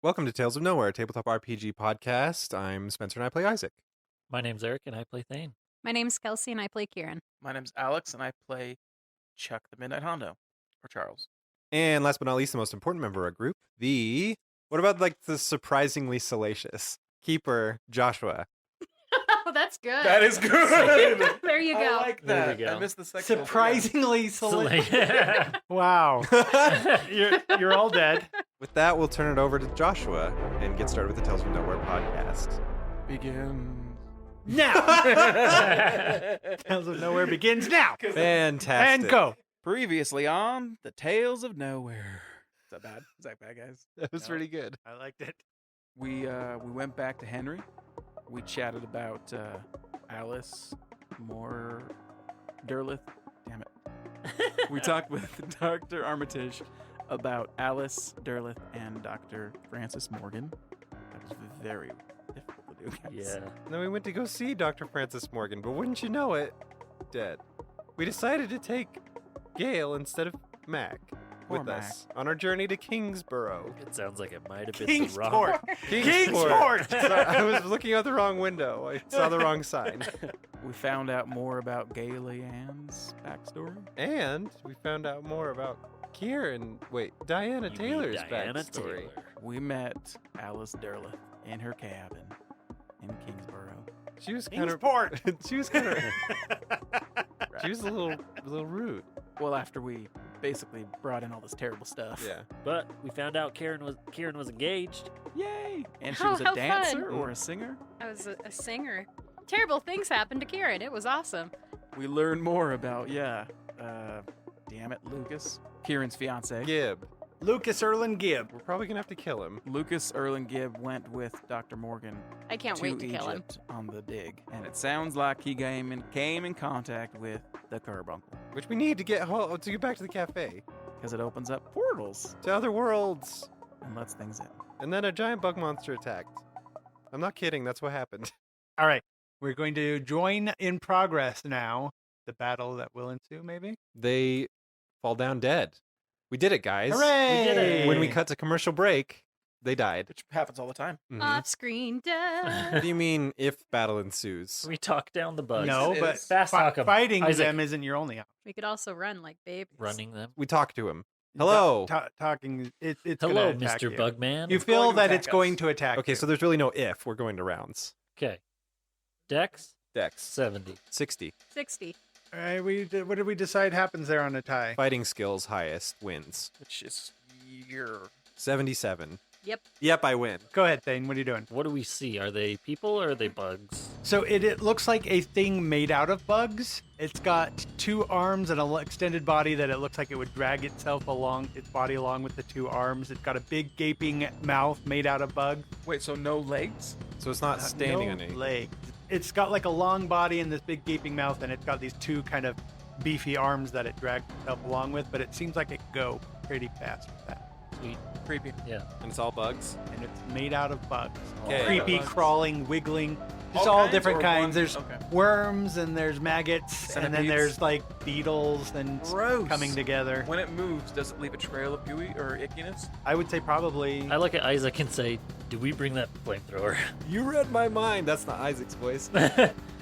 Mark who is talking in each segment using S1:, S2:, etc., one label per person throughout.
S1: Welcome to Tales of Nowhere, a tabletop RPG podcast. I'm Spencer and I play Isaac.
S2: My name's Eric and I play Thane.
S3: My name's Kelsey and I play Kieran.
S4: My name's Alex and I play Chuck the Midnight Hondo, or Charles.
S1: And last but not least, the most important member of our group, what about the surprisingly salacious Keeper, Joshua?
S3: Oh, that's good.
S4: That is good.
S3: There you go.
S4: I like
S2: There
S4: that.
S2: we go.
S4: I missed the second
S5: Surprisingly
S2: Yeah.
S5: Wow. you're all dead.
S1: With that, we'll turn it over to Joshua and get started with the Tales of Nowhere podcast.
S4: Begins.
S5: Now. Tales of Nowhere begins now.
S1: Fantastic.
S5: And go.
S4: Previously on The Tales of Nowhere. Is that bad? Is that bad, guys?
S1: That was
S4: No.
S1: pretty good.
S5: I liked it.
S4: We went back to Henry. We chatted about Alice Moore Derleth. Damn it. We talked with Dr. Armitage about Alice Derleth and Dr. Francis Morgan. That was very difficult to do, guys.
S2: Yeah.
S1: And then we went to go see Dr. Francis Morgan, but wouldn't you know it, dead. We decided to take Gale instead of Mac
S4: Poor
S1: with
S4: Mac.
S1: us on our journey to Kingsborough.
S2: It sounds like it might have been the wrong.
S5: Kingsport.
S1: Kingsport! Sorry, I was looking out the wrong window. I saw the wrong sign.
S4: We found out more about Gayle Ann's backstory.
S1: And we found out more about Diana
S2: You mean
S1: Taylor's
S2: Diana
S1: backstory.
S2: Taylor.
S4: We met Alice Derleth in her cabin in Kingsborough.
S1: She was kind of
S5: Kingsport.
S1: she was a little rude.
S4: Well, after we basically brought in all this terrible stuff.
S1: Yeah.
S2: But we found out Kieran was engaged.
S4: Yay! And she
S3: Oh,
S4: was a
S3: how
S4: dancer
S3: fun.
S4: or a singer.
S3: I was a singer. Terrible things happened to Kieran. It was awesome.
S4: We learned more about, damn it, Lucas. Kieran's fiance.
S1: Gibb.
S5: Lucas Erland Gibb.
S1: We're probably gonna have to kill him.
S4: Lucas Erling Gibb went with Dr. Morgan
S3: I can't wait to kill him.
S4: Egypt on the dig. And it sounds like he came in contact with the carbuncle.
S1: Which we need to get back to the cafe.
S4: Because it opens up portals
S1: To other worlds.
S4: and lets things in.
S1: And then a giant bug monster attacked. I'm not kidding, that's what happened.
S5: All right. We're going to join in progress now. The battle that will ensue, maybe.
S1: They fall down dead. We did it, guys.
S5: Hooray!
S2: did it.
S1: When we cut to commercial break, they died.
S4: Which happens all the time.
S1: Mhm.
S3: Off-screen
S1: What
S3: death.
S1: do you mean if battle ensues?
S2: We talked down the bugs.
S5: No,
S4: It
S5: but
S4: is.
S2: Fast talk 'em.
S5: fighting
S2: Isaac.
S5: them isn't your only option.
S3: We could also run like babies.
S2: Running them.
S1: We talked to him. Hello.
S5: Talking. It's
S2: Hello,
S5: gonna attack
S2: Mr.
S5: you.
S2: Bugman.
S5: You
S4: It's
S5: feel
S4: going to
S5: that
S4: attack
S5: it's going
S4: us.
S5: to attack.
S1: Okay,
S5: you.
S1: so there's really no if. We're going to rounds.
S2: Okay. Dex
S1: Dex.
S2: 70.
S1: 60.
S3: 60.
S5: All right. What did we decide happens there on a tie?
S1: Fighting skills highest wins.
S4: Which is your
S1: 77.
S3: Yep.
S1: Yep, I win.
S5: Go ahead, Thane. What are you doing?
S2: What do we see? Are they people or are they bugs?
S5: So it looks like a thing made out of bugs. It's got two arms and an extended body that it looks like it would drag its body along with the two arms. It's got a big gaping mouth made out of bugs.
S4: Wait, so no legs?
S1: So it's not standing
S5: no
S1: on any.
S5: legs. It's got like a long body and this big gaping mouth, and it's got these two kind of beefy arms that it drags itself along with. But it seems like it can go pretty fast with that.
S2: Sweet.
S4: Creepy.
S2: Yeah.
S1: And it's all bugs.
S5: And it's made out of bugs.
S1: Okay.
S5: Creepy,
S4: Bugs.
S5: crawling, wiggling. Just
S4: All
S5: all
S4: kinds
S5: different
S4: or
S5: kinds.
S4: one?
S5: There's
S4: Okay.
S5: worms and there's maggots, and then
S4: Centipedes?
S5: there's like beetles and
S4: Gross.
S5: coming together.
S4: When it moves, does it leave a trail of gooey or ickiness?
S5: I would say probably.
S2: I look at Isaac and say, do we bring that flamethrower?
S1: You read my mind. That's not Isaac's voice.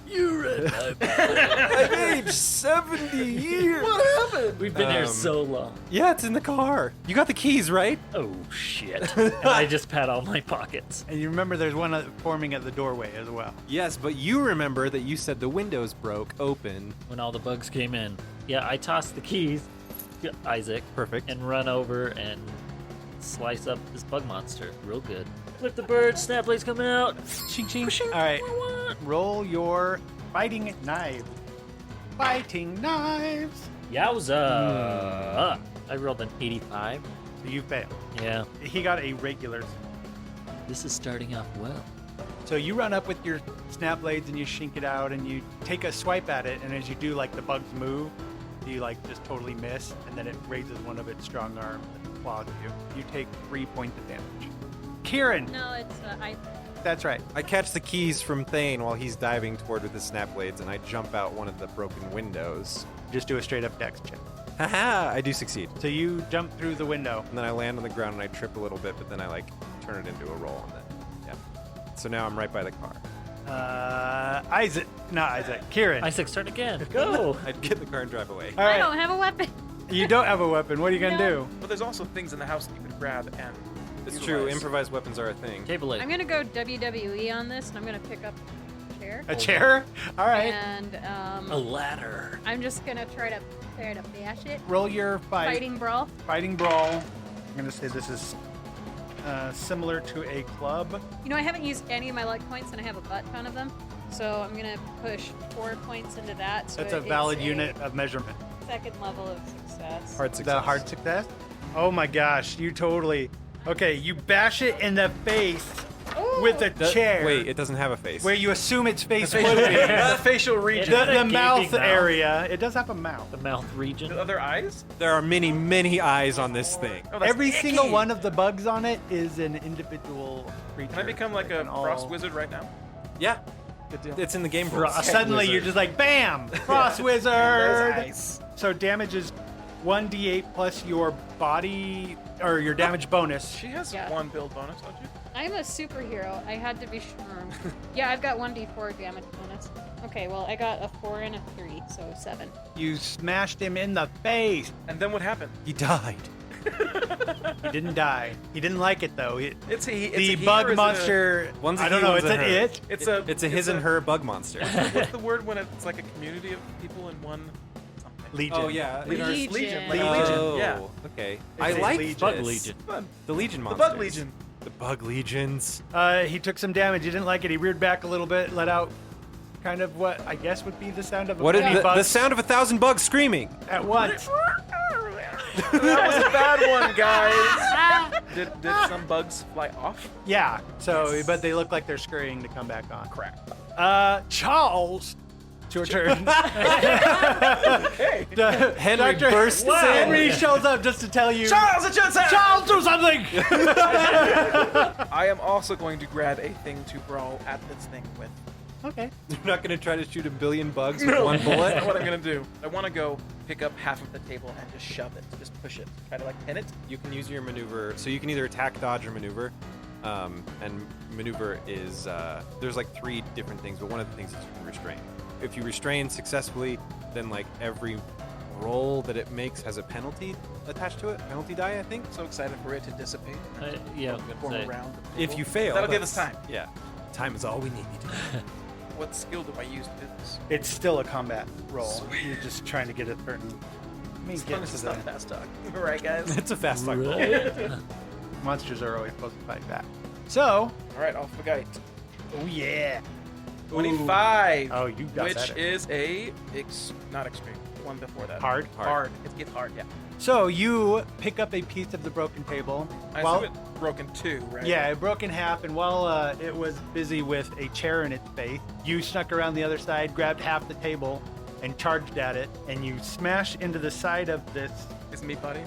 S2: You read my mind.
S1: I've aged 70 years. What happened?
S2: We've been here so long.
S1: Yeah, it's in the car. You got the keys, right?
S2: Oh, shit. And I just pat all my pockets.
S5: And you remember there's one forming at the doorway as well.
S1: Yes, but you remember that you said the windows broke open.
S2: When all the bugs came in. Yeah, I tossed the keys to Isaac
S1: Perfect.
S2: and run over and slice up this bug monster real good. Flip the bird, snap blades come out.
S5: Ching ching. All right, roll your fighting knives. Fighting knives.
S2: Yowza! I rolled an 85.
S5: So you failed.
S2: Yeah,
S5: He got a regular.
S2: this is starting off well.
S5: So you run up with your snap blades and you shink it out and you take a swipe at it, and as you do, like the bugs move, you like just totally miss, and then it raises one of its strong arms and claws you. You take 3 points of damage. Kieran,
S3: No, it's I.
S5: that's right.
S1: I catch the keys from Thane while he's diving toward with his snap blades, and I jump out one of the broken windows.
S5: Just do a straight up dex check.
S1: Haha, I do succeed.
S5: So you jump through the window.
S1: And then I land on the ground and I trip a little bit, but then I turn it into a roll, and then yeah. So now I'm right by the car.
S5: Kieran.
S2: Isaac, start again. Go.
S1: I'd get in the car and drive away.
S5: All
S3: I
S5: right.
S3: don't have a weapon.
S5: You don't have a weapon. What are you gonna do?
S4: But there's also things in the house that you could grab and.
S1: It's
S4: utilize.
S1: true. Improvised weapons are a thing.
S2: Table leg.
S3: I'm gonna go WWE on this, and I'm gonna pick up a chair.
S5: A chair? All right.
S3: And
S2: A ladder.
S3: I'm just gonna try to bash it.
S5: Roll your
S3: Fighting brawl.
S5: Fighting brawl. I'm gonna say this is similar to a club.
S3: You know, I haven't used any of my luck points, and I have a butt ton of them. So I'm gonna push 4 points into that. So
S5: That's a
S3: it's
S5: valid unit of measurement.
S3: Second level of success.
S1: Hard success.
S5: The hard success? Oh my gosh, you totally. Okay, you bash it in the face
S3: Ooh.
S5: with a chair.
S1: Wait, it doesn't have a face.
S5: Where you assume its face would be.
S4: The facial region.
S2: It-
S5: The
S2: Gaping
S5: mouth
S2: mouth.
S5: area. It does have a mouth.
S2: The mouth region.
S4: The other eyes?
S1: There are many, many eyes on this thing.
S4: Oh, that's
S5: Every
S4: icky.
S5: single one of the bugs on it is an individual creature.
S4: Can I become like a
S5: And all-
S4: frost wizard right now?
S1: Yeah,
S4: Good deal.
S1: it's in the game
S2: Frost.
S1: rules.
S5: Suddenly
S2: Wizard.
S5: you're just like, bam! Frost Wizard!
S4: Those eyes.
S5: So damage is 1d8 plus your body, or your damage bonus.
S4: She has
S3: Yeah.
S4: 1 build bonus, don't you?
S3: I'm a superhero. I had to be sure. Yeah, I've got 1d4 damage bonus. Okay, well, I got a 4 and a 3, so 7.
S5: You smashed him in the face.
S4: And then what happened?
S1: He died.
S5: He didn't die. He didn't like it though.
S4: It's a
S5: The
S4: he or
S5: bug
S4: is it
S5: monster.
S1: One's a
S5: I don't
S1: he,
S5: know.
S1: one's
S5: It's
S1: a
S5: an
S1: her.
S5: it.
S4: It's a
S1: It's a his and her bug monster.
S4: What's the word when it's like a community of people in one something?
S5: Legion.
S1: Oh yeah,
S3: Legion.
S4: Legion. Like
S5: Legion.
S4: a legion.
S1: Oh,
S4: Yeah.
S1: okay.
S5: It's
S1: I
S5: a
S1: like
S5: legion.
S2: Bug
S1: this.
S2: Legion.
S4: Fun.
S1: The Legion
S4: The
S1: monsters.
S4: bug legion.
S1: The bug legions.
S5: He took some damage. He didn't like it. He reared back a little bit, let out kind of what I guess would be the sound of a
S1: What did
S5: many
S1: the
S5: bugs
S1: sound of 1,000 bugs screaming?
S5: at once.
S4: That was a bad one, guys. Did some bugs fly off?
S5: Yeah. So, but they look like they're scurrying to come back on.
S4: Crap.
S5: Charles, it's your turn.
S4: Hey.
S1: Henry
S5: Dr.
S1: bursts in.
S5: Henry shows up just to tell you.
S4: Charles, it's your turn!
S5: Charles, do something!
S4: I am also going to grab a thing to brawl at this thing with.
S5: Okay.
S1: You're not going to try to shoot a billion bugs with one
S4: That's
S1: bullet?
S4: not what I'm gonna do. I want to go pick up half of the table and just shove it, just push it, try to like pin it.
S1: You can use your maneuver. So you can either attack, dodge, or maneuver. And maneuver is, there's like 3 different things, but one of the things is you can restrain. If you restrain successfully, then like every roll that it makes has a penalty attached to it. Penalty die, I think.
S4: So excited for it to dissipate.
S2: Yeah, I was gonna
S4: Form
S2: say.
S4: around.
S1: If you fail,
S4: That'll give us
S1: that's-
S4: time.
S1: Yeah. Time is all we need.
S4: What skill do I use to do this?
S5: It's still a combat roll. You're just trying to get a certain. Let me
S4: It's
S5: get
S4: fun
S5: to
S4: to
S5: the
S4: stop fast talk. Right, guys?
S1: It's a fast talk roll.
S2: Right?
S5: monsters are always supposed to fight back. So,
S4: All right, off we go.
S5: oh yeah.
S4: 25.
S5: Oh, you got
S4: Which
S5: that.
S4: is a not extreme. One before that.
S5: Hard.
S4: Hard. It gets hard. Yeah.
S5: So you pick up a piece of the broken table.
S4: I
S5: While-
S4: assume it broke in 2, right?
S5: Yeah, it broke in half, and while it was busy with a chair in its face, you snuck around the other side, grabbed half the table, and charged at it, and you smash into the side of this.
S4: It's meat body.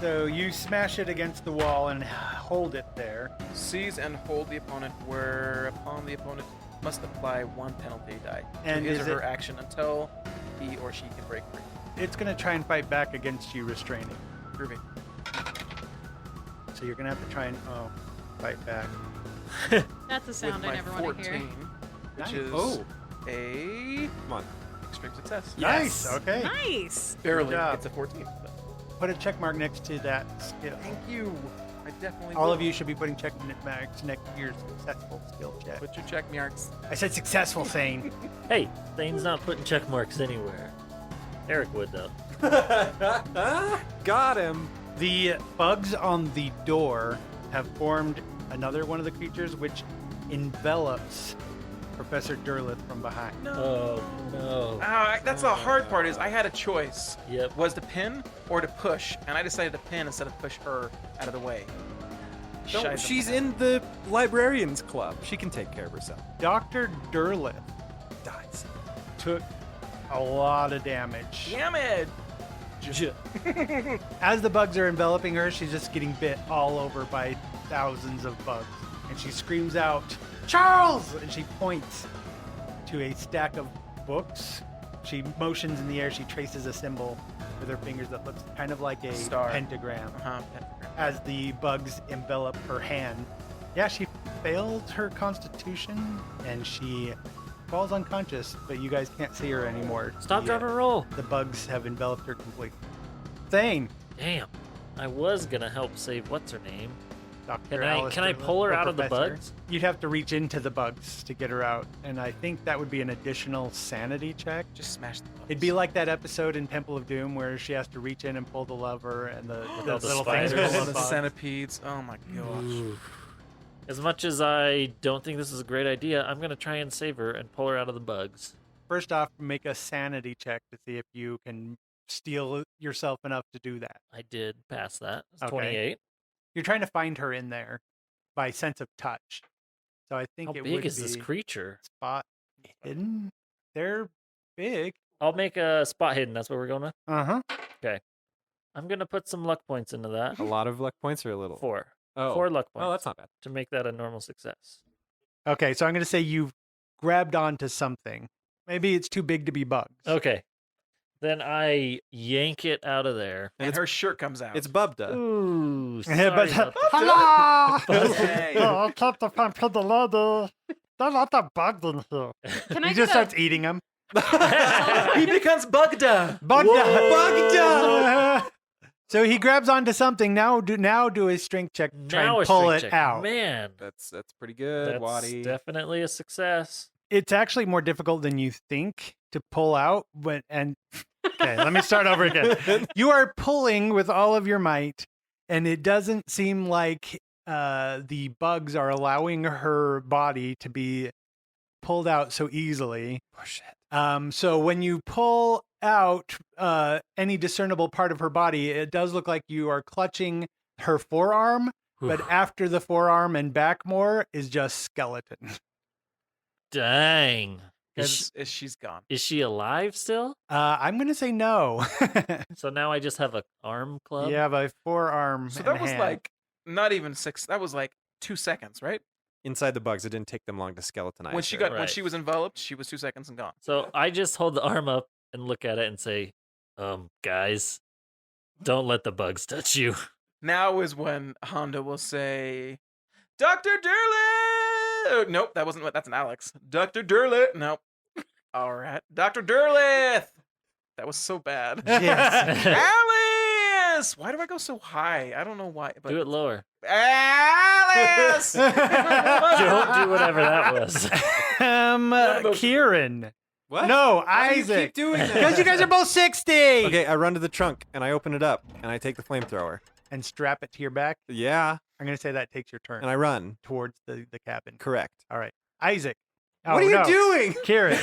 S5: So you smash it against the wall and hold it there.
S4: Seize and hold the opponent, whereupon the opponent must apply 1 penalty die
S5: And
S4: to his
S5: is
S4: or her
S5: it-
S4: action until he or she can break free.
S5: It's going to try and fight back against you restraining.
S4: Groovy.
S5: So you're going to have to try and fight back.
S3: That's a sound
S4: With
S3: I
S4: my
S3: never want to
S4: 14,
S3: hear.
S4: which
S5: Nice.
S4: is
S1: Oh.
S4: a
S1: Come on.
S4: extreme success.
S5: Nice. Okay.
S3: Nice.
S4: Barely.
S5: job.
S4: It's a 14. But
S5: Put a check mark next to that skill.
S4: thank you. I definitely
S5: All
S4: will.
S5: of you should be putting check marks next to your successful skill check.
S4: Put your check marks.
S5: I said successful, Thane.
S2: Hey, Thane's not putting check marks anywhere. Eric would though.
S1: Got him.
S5: The bugs on the door have formed another one of the creatures which envelops Professor Derleth from behind.
S2: Oh no.
S4: That's the hard part is I had a choice.
S2: Yep.
S4: Was to pin or to push, and I decided to pin instead of push her out of the way.
S1: No, she's in the librarians club. She can take care of herself.
S5: Dr. Derleth
S1: Dies.
S5: took a lot of damage.
S4: Damage.
S5: As the bugs are enveloping her, she's just getting bit all over by thousands of bugs. And she screams out, "Charles!" And she points to a stack of books. She motions in the air. She traces a symbol with her fingers that looks kind of like a
S4: Star.
S5: pentagram.
S4: Pentagram.
S5: As the bugs envelop her hand, Yeah, she failed her constitution and she falls unconscious, but you guys can't see her anymore.
S2: Stop,
S5: The,
S2: drop, and roll.
S5: The bugs have enveloped her completely. Thane.
S2: Damn. I was gonna help save what's her name.
S5: Dr.
S2: Can I
S5: Alistair,
S2: pull her
S5: or
S2: out of the
S5: Professor.
S2: bugs?
S5: You'd have to reach into the bugs to get her out, and I think that would be an additional sanity check.
S4: Just smash the bugs.
S5: It'd be like that episode in Temple of Doom where she has to reach in and pull the lever, and the
S2: all the
S5: little things
S2: spiders.
S5: pull
S4: the
S5: the bugs.
S4: centipedes. Oh my gosh.
S2: As much as I don't think this is a great idea, I'm gonna try and save her and pull her out of the bugs.
S5: First off, make a sanity check to see if you can steel yourself enough to do that.
S2: I did pass that. It's
S5: Okay.
S2: 28.
S5: You're trying to find her in there by sense of touch. So I think
S2: How
S5: it
S2: big
S5: would
S2: is this
S5: be
S2: creature?
S5: spot hidden. They're big.
S2: I'll make a spot hidden. That's what we're going with.
S5: Uh-huh.
S2: I'm gonna put some luck points into that.
S1: A lot of luck points or a little?
S2: 4.
S1: Oh.
S2: 4 luck points.
S1: Oh, that's not bad.
S2: to make that a normal success.
S5: Okay, so I'm going to say you've grabbed onto something. Maybe it's too big to be bugs.
S2: Okay. Then I yank it out of there.
S4: And her shirt comes out.
S1: It's Bubda.
S2: Ooh, sorry
S5: Yeah, but
S2: about that.
S5: hello.
S4: Hey.
S5: I can't find the ladder. There's a lot of bugs in here.
S3: Can I
S5: He
S3: get
S5: just
S3: a-
S5: starts eating them.
S4: He becomes Bugda.
S5: Bugda. So he grabs onto something. Now do a strength check. Try
S2: Now
S5: and
S2: a
S5: pull
S2: strength
S5: it
S2: check.
S5: out.
S2: Man,
S1: That's pretty good,
S2: that's
S1: Waddy.
S2: definitely a success.
S5: It's actually more difficult than you think to pull out. Okay, let me start over again. You are pulling with all of your might, and it doesn't seem like the bugs are allowing her body to be pulled out so easily.
S1: Push it.
S5: So when you pull out any discernible part of her body, it does look like you are clutching her forearm, but after the forearm and back more is just skeleton.
S2: Dang.
S4: She's gone.
S2: Is she alive still?
S5: I'm going to say no.
S2: So now I just have a arm club?
S5: You have a forearm.
S4: So
S5: and
S4: that was
S5: hand.
S4: like not even 6. That was like 2 seconds, right?
S1: Inside the bugs, it didn't take them long to skeletonize.
S4: When she
S1: her.
S4: got when
S2: Right.
S4: she was enveloped, she was 2 seconds and gone.
S2: So I just hold the arm up and look at it and say, guys, don't let the bugs touch you.
S4: Now is when Honda will say, Dr. Durlith! Nope, that wasn't what. That's an Alex. Dr. Durlith! Nope. All right. Dr. Durlith! That was so bad.
S5: Yes.
S4: Alice! Why do I go so high? I don't know why. But
S2: Do it lower.
S4: Alice!
S2: Don't do whatever that was.
S4: of those-
S5: Kieran.
S1: What?
S5: No,
S1: Why do you
S5: Isaac.
S1: keep doing that?
S5: Because you guys are both 60.
S1: Okay, I run to the trunk and I open it up and I take the flamethrower.
S5: And strap it to your back.
S1: Yeah,
S5: I'm going to say that takes your turn
S1: and I run.
S5: towards the cabin.
S1: Correct.
S5: All right. Isaac.
S1: What
S5: Oh,
S1: are you
S5: no.
S1: doing?
S5: Kieran.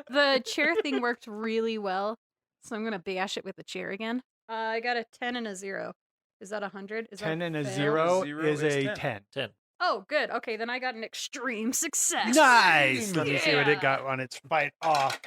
S3: The chair thing worked really well, so I'm gonna bash it with the chair again. I got a 10 and a 0. Is that 100? Is
S5: 10
S3: that
S5: and a
S3: fail?
S5: 0
S4: Zero
S5: is
S4: is
S5: a
S4: 10.
S5: 10.
S2: 10.
S3: Oh, good. Okay, then I got an extreme success.
S5: Nice. Let me see what it
S3: Yeah.
S5: got on its fight off.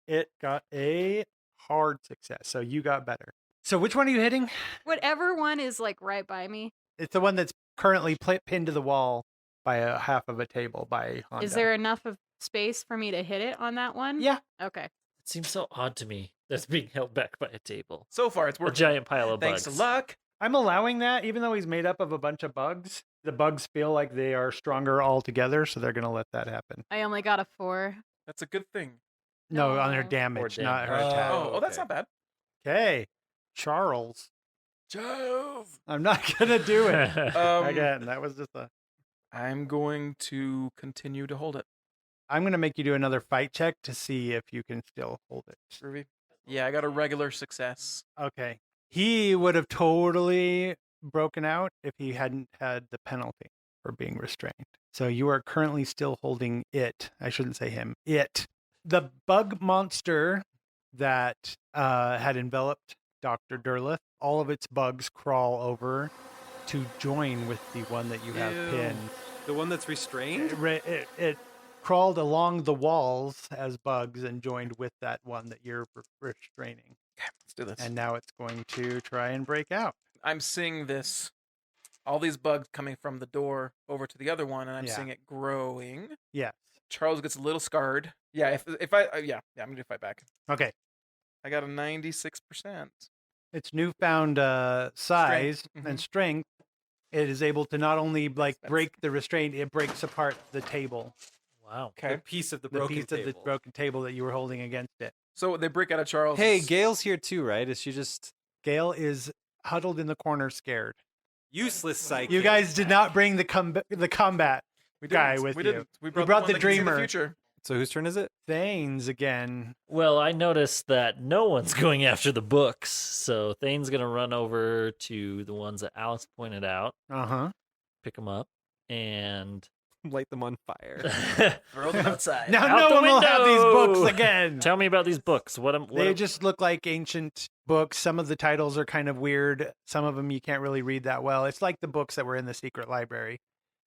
S5: It got a hard success. So you got better. So which one are you hitting?
S3: Whatever one is like right by me.
S5: It's the one that's currently pinned to the wall by a half of a table by Honda.
S3: Is there enough of space for me to hit it on that one?
S5: Yeah.
S3: Okay.
S2: It seems so odd to me that's being held back by a table.
S4: So far, it's
S2: A
S4: working.
S2: giant pile of
S4: Thanks
S2: bugs.
S4: to luck.
S5: I'm allowing that, even though he's made up of a bunch of bugs. The bugs feel like they are stronger all together, so they're going to let that happen.
S3: I only got a 4.
S4: That's a good thing.
S5: No, on their
S3: No.
S5: damage, not her
S2: damage.
S5: attack.
S4: Oh, that's
S1: okay.
S4: not bad.
S5: Okay. Charles.
S4: Jove.
S5: I'm not going to do it.
S4: Um,
S5: Again, that was just a...
S4: I'm going to continue to hold it.
S5: I'm going to make you do another fight check to see if you can still hold it.
S4: Ruby. Yeah, I got a regular success.
S5: Okay. He would have totally broken out if he hadn't had the penalty for being restrained. So you are currently still holding it. I shouldn't say him. It. The bug monster that had enveloped Dr. Durlith, all of its bugs crawl over to join with the one that you have
S1: Ew.
S5: pinned.
S1: The one that's restrained?
S5: It crawled along the walls as bugs and joined with that one that you're restraining.
S4: Let's do this.
S5: And now it's going to try and break out.
S4: I'm seeing this, all these bugs coming from the door over to the other one, and I'm
S5: Yeah.
S4: seeing it growing.
S5: Yes.
S4: Charles gets a little scarred. Yeah, if I yeah, I'm gonna fight back.
S5: Okay.
S4: I got a 96%.
S5: Its newfound size
S4: Mhm.
S5: and strength it is able to not only like
S4: That's-
S5: break the restraint, it breaks apart the table,
S2: Wow.
S1: The piece of the
S5: the
S1: broken
S5: piece
S1: table.
S5: of the broken table that you were holding against it.
S4: So they break out of Charles.
S1: Hey, Gail's here too, right? Is she just
S5: Gail is huddled in the corner, scared.
S1: useless psychic?
S5: You guys did not bring the combat
S4: we
S5: guy
S4: didn't.
S5: with
S4: we
S5: you.
S4: Didn't. We
S5: brought
S4: brought
S5: the
S4: one that can see
S5: dreamer.
S4: future.
S1: So whose turn is it?
S5: Thanes again.
S2: Well, I noticed that no one's going after the books, so Thane's gonna run over to the ones that Alice pointed out,
S5: Uh-huh.
S2: pick them up, and
S1: Light them on fire.
S2: throw them outside.
S5: Now
S2: Out
S5: no
S2: the
S5: one will have these books
S2: window!
S5: again.
S2: Tell me about these books. What
S5: They
S2: am-
S5: just look like ancient books. Some of the titles are kind of weird. Some of them you can't really read that well. It's like the books that were in the secret library.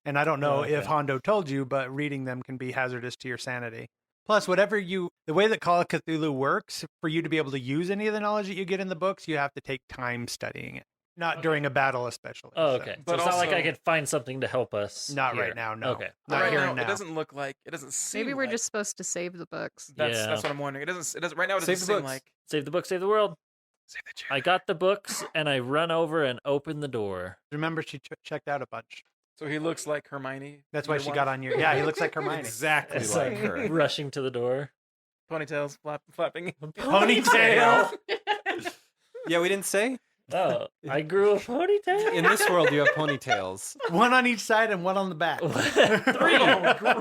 S5: And I don't know
S2: Oh, okay.
S5: if Hondo told you, but reading them can be hazardous to your sanity. Plus, the way that Call of Cthulhu works, for you to be able to use any of the knowledge that you get in the books, you have to take time studying it. Not during a battle, especially.
S2: Oh,
S5: so.
S2: okay. So
S4: But
S2: it's not like I
S4: also-
S2: could find something to help us.
S5: Not
S2: here.
S5: right now, no.
S2: Okay.
S5: Not
S4: right
S5: here
S4: now,
S5: and now.
S4: it doesn't look like. It doesn't seem.
S3: Maybe we're
S4: like-
S3: just supposed to save the books.
S4: That's
S2: Yeah.
S4: what I'm wondering. It doesn't. It doesn't. Right now, it
S1: Save
S4: doesn't
S1: the
S4: seem
S1: books.
S4: like.
S2: Save the book, save the world.
S4: Save the chair.
S2: I got the books and I run over and open the door.
S5: Remember, she checked out a bunch.
S4: So he looks like Hermione.
S5: That's why
S4: year
S5: she
S4: one.
S5: got on your. Yeah, he looks like Hermione.
S1: Exactly
S2: It's
S1: like
S2: like
S1: her.
S2: rushing to the door.
S4: Ponytails flapping.
S5: Ponytail.
S1: Yeah, we didn't say.
S2: Oh, I grew a ponytail?
S1: In this world, you have ponytails.
S5: One on each side and one on the back.
S2: Three, okay.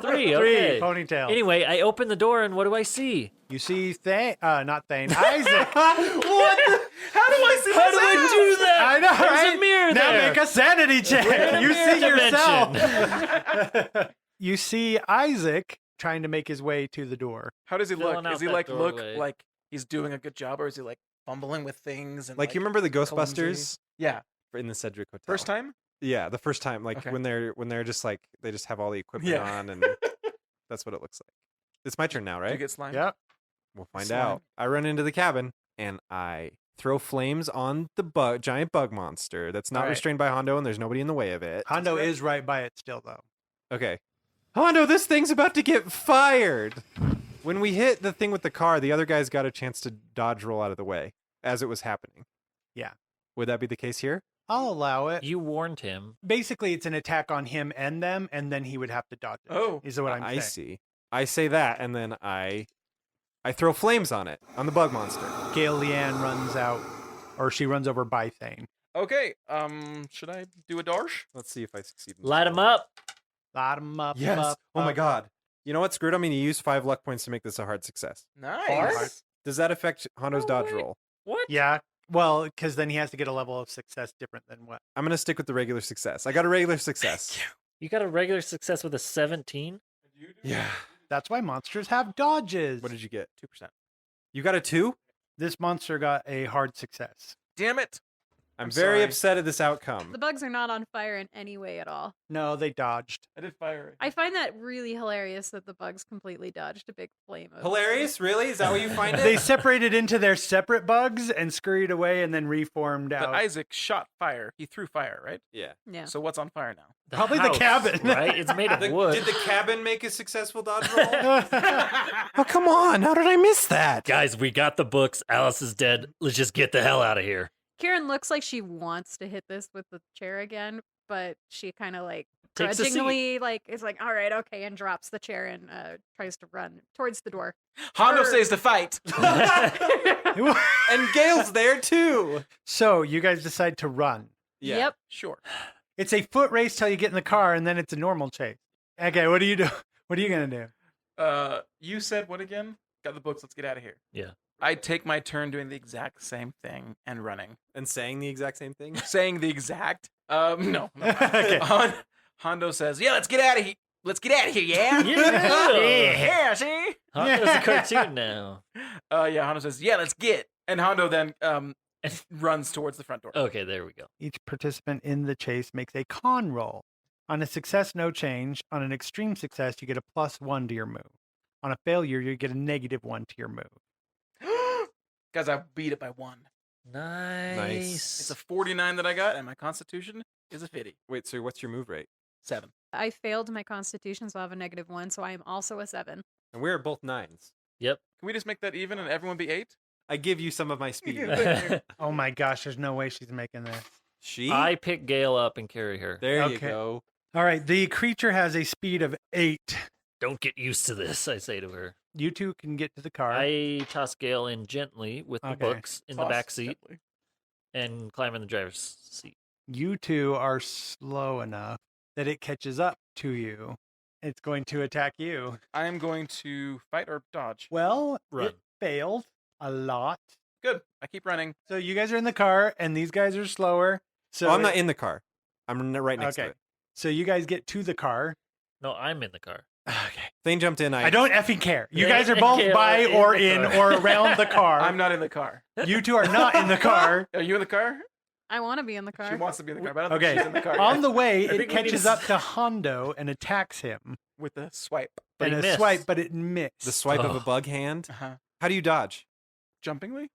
S5: Three ponytails.
S2: Anyway, I open the door and what do I see?
S5: You see not Thane, Isaac.
S4: What? How do I see
S2: How do I do that?
S5: I know,
S2: There's
S5: right?
S2: a mirror
S5: now
S2: there.
S5: make a sanity check.
S2: We're in a
S5: You
S2: mirror
S5: see yourself. You see Isaac trying to make his way to the door.
S4: How does he
S2: Filling
S4: look?
S2: out
S4: Is he
S2: that
S4: like
S2: doorway.
S4: look like he's doing a good job, or is he like fumbling with things? And
S1: Like you remember the
S4: clumsy?
S1: Ghostbusters
S4: Yeah.
S1: in the Cedric Hotel?
S4: First time.
S1: Yeah, the first time. Like
S4: Okay.
S1: when they're just like they just have all the equipment
S4: Yeah.
S1: on, and that's what it looks like. It's my turn now,
S4: Do you
S1: right?
S4: get slime?
S5: Yep.
S1: We'll find
S4: Slime.
S1: out. I run into the cabin and I throw flames on the giant bug monster that's not
S4: All right.
S1: restrained by Hondo, and there's nobody in the way of it.
S5: Hondo is right by it still, though.
S1: Okay. Hondo, this thing's about to get fired. When we hit the thing with the car, the other guys got a chance to dodge roll out of the way as it was happening.
S5: Yeah.
S1: Would that be the case here?
S5: I'll allow it.
S2: You warned him.
S5: Basically, it's an attack on him and them, and then he would have to dodge it.
S4: Oh.
S5: Is what I'm
S1: I
S5: saying.
S1: see. I say that, and then I throw flames on it, on the bug monster.
S5: Gail Leanne runs out, or she runs over by Thane.
S4: Okay. Should I do a darsh?
S1: Let's see if I succeed. in this
S2: Light him
S1: roll.
S2: up.
S5: Light him up.
S1: Yes.
S5: up,
S1: Oh my
S5: up.
S1: god. You know what? Screw it. I'm going to use 5 luck points to make this a hard success.
S4: Nice.
S1: Does that affect Hondo's
S2: No
S1: dodge
S2: way.
S1: roll?
S2: What?
S5: Yeah. Well, because then he has to get a level of success different than what?
S1: I'm going to stick with the regular success. I got a regular success.
S2: You got a regular success with a 17?
S1: Yeah.
S5: That's why monsters have dodges.
S1: What did you get?
S4: 2%.
S1: You got a 2?
S5: This monster got a hard success.
S4: Damn it.
S1: I'm
S4: I'm
S1: very
S4: sorry.
S1: upset at this outcome.
S3: The bugs are not on fire in any way at all.
S5: No, they dodged.
S4: I did fire it.
S3: I find that really hilarious that the bugs completely dodged a big flame. Of
S1: Hilarious? Really? Is that what you find
S5: They
S1: it?
S5: separated into their separate bugs and scurried away and then reformed
S4: But
S5: out.
S4: Isaac shot fire. He threw fire, right?
S1: Yeah.
S3: Yeah.
S4: So what's on fire now?
S5: Probably the
S2: house,
S5: cabin.
S2: right? It's made of wood.
S1: Did the cabin make a successful dodge roll? Oh, come on. How did I miss that?
S2: Guys, we got the books. Alice is dead. Let's just get the hell out of here.
S3: Kieran looks like she wants to hit this with the chair again, but she kind of like
S2: Takes a seat.
S3: grudgingly like is like, all right, okay, and drops the chair and tries to run towards the door.
S4: Hondo
S3: Or-
S4: says to fight.
S1: And Gail's there too.
S5: So you guys decide to run.
S1: Yeah.
S3: Yep.
S4: Sure.
S5: It's a foot race till you get in the car, and then it's a normal chase. Okay, what do you do? What are you gonna do?
S4: You said what again? Got the books. Let's get out of here.
S2: Yeah.
S4: I take my turn doing the exact same thing and running,
S1: And saying the exact same thing?
S4: saying the exact. No.
S5: Okay.
S4: Hondo says, "Yeah, let's get out of here. Let's get out of here. Yeah.
S2: Yeah.
S4: Yeah. See.
S2: Hondo's a cartoon now.
S4: Yeah. Hondo says, "Yeah, let's get." And Hondo then runs towards the front door.
S2: Okay, there we go.
S5: Each participant in the chase makes a con roll. On a success, no change. On an extreme success, you get a +1 to your move. On a failure, you get a -1 to your move.
S4: Guys, I beat it by 1.
S2: Nice.
S4: It's a 49 that I got, and my Constitution is a 50.
S1: Wait, so what's your move rate?
S4: 7.
S3: I failed my constitution, so I have a -1, so I am also a 7.
S1: And we're both 9s.
S2: Yep.
S4: Can we just make that even and everyone be 8?
S1: I give you some of my speed.
S4: Yeah.
S5: Oh my gosh, there's no way she's making this.
S1: She?
S2: I pick Gale up and carry her.
S1: There you
S5: Okay.
S1: go.
S5: All right, the creature has a speed of 8.
S2: Don't get used to this, I say to her.
S5: You two can get to the car.
S2: I toss Gale in gently with the
S5: Okay.
S2: books in the
S4: Toss
S2: back seat
S4: gently.
S2: and climb in the driver's seat.
S5: You two are slow enough that it catches up to you. It's going to attack you.
S4: I am going to fight or dodge.
S5: Well,
S2: Run.
S5: it failed a lot.
S4: Good. I keep running.
S5: So you guys are in the car, and these guys are slower. So
S1: So I'm not in the car. I'm right next to
S5: Okay.
S1: it.
S5: So you guys get to the car.
S2: No, I'm in the car.
S5: Okay.
S1: Thane jumped in.
S5: I don't effing care. You
S2: Yeah,
S5: guys are both
S2: yeah,
S5: by
S2: in
S5: or
S2: the
S5: in
S2: car.
S5: or around the car.
S4: I'm not in the car.
S5: You two are not in the car.
S4: Are you in the car?
S3: I want to be in the car.
S4: She wants to be in the car, but I don't
S5: Okay.
S4: think she's in the car.
S5: On
S4: yet.
S5: the way,
S2: I
S5: it
S2: think we need
S5: catches
S2: to
S5: up to Hondo and attacks him.
S4: with a swipe.
S2: But
S5: and
S2: he
S5: a
S2: missed.
S5: swipe, but it missed.
S1: The swipe of a
S2: Oh.
S1: bug hand.
S4: Uh-huh.
S1: How do you dodge?
S4: Jumpingly?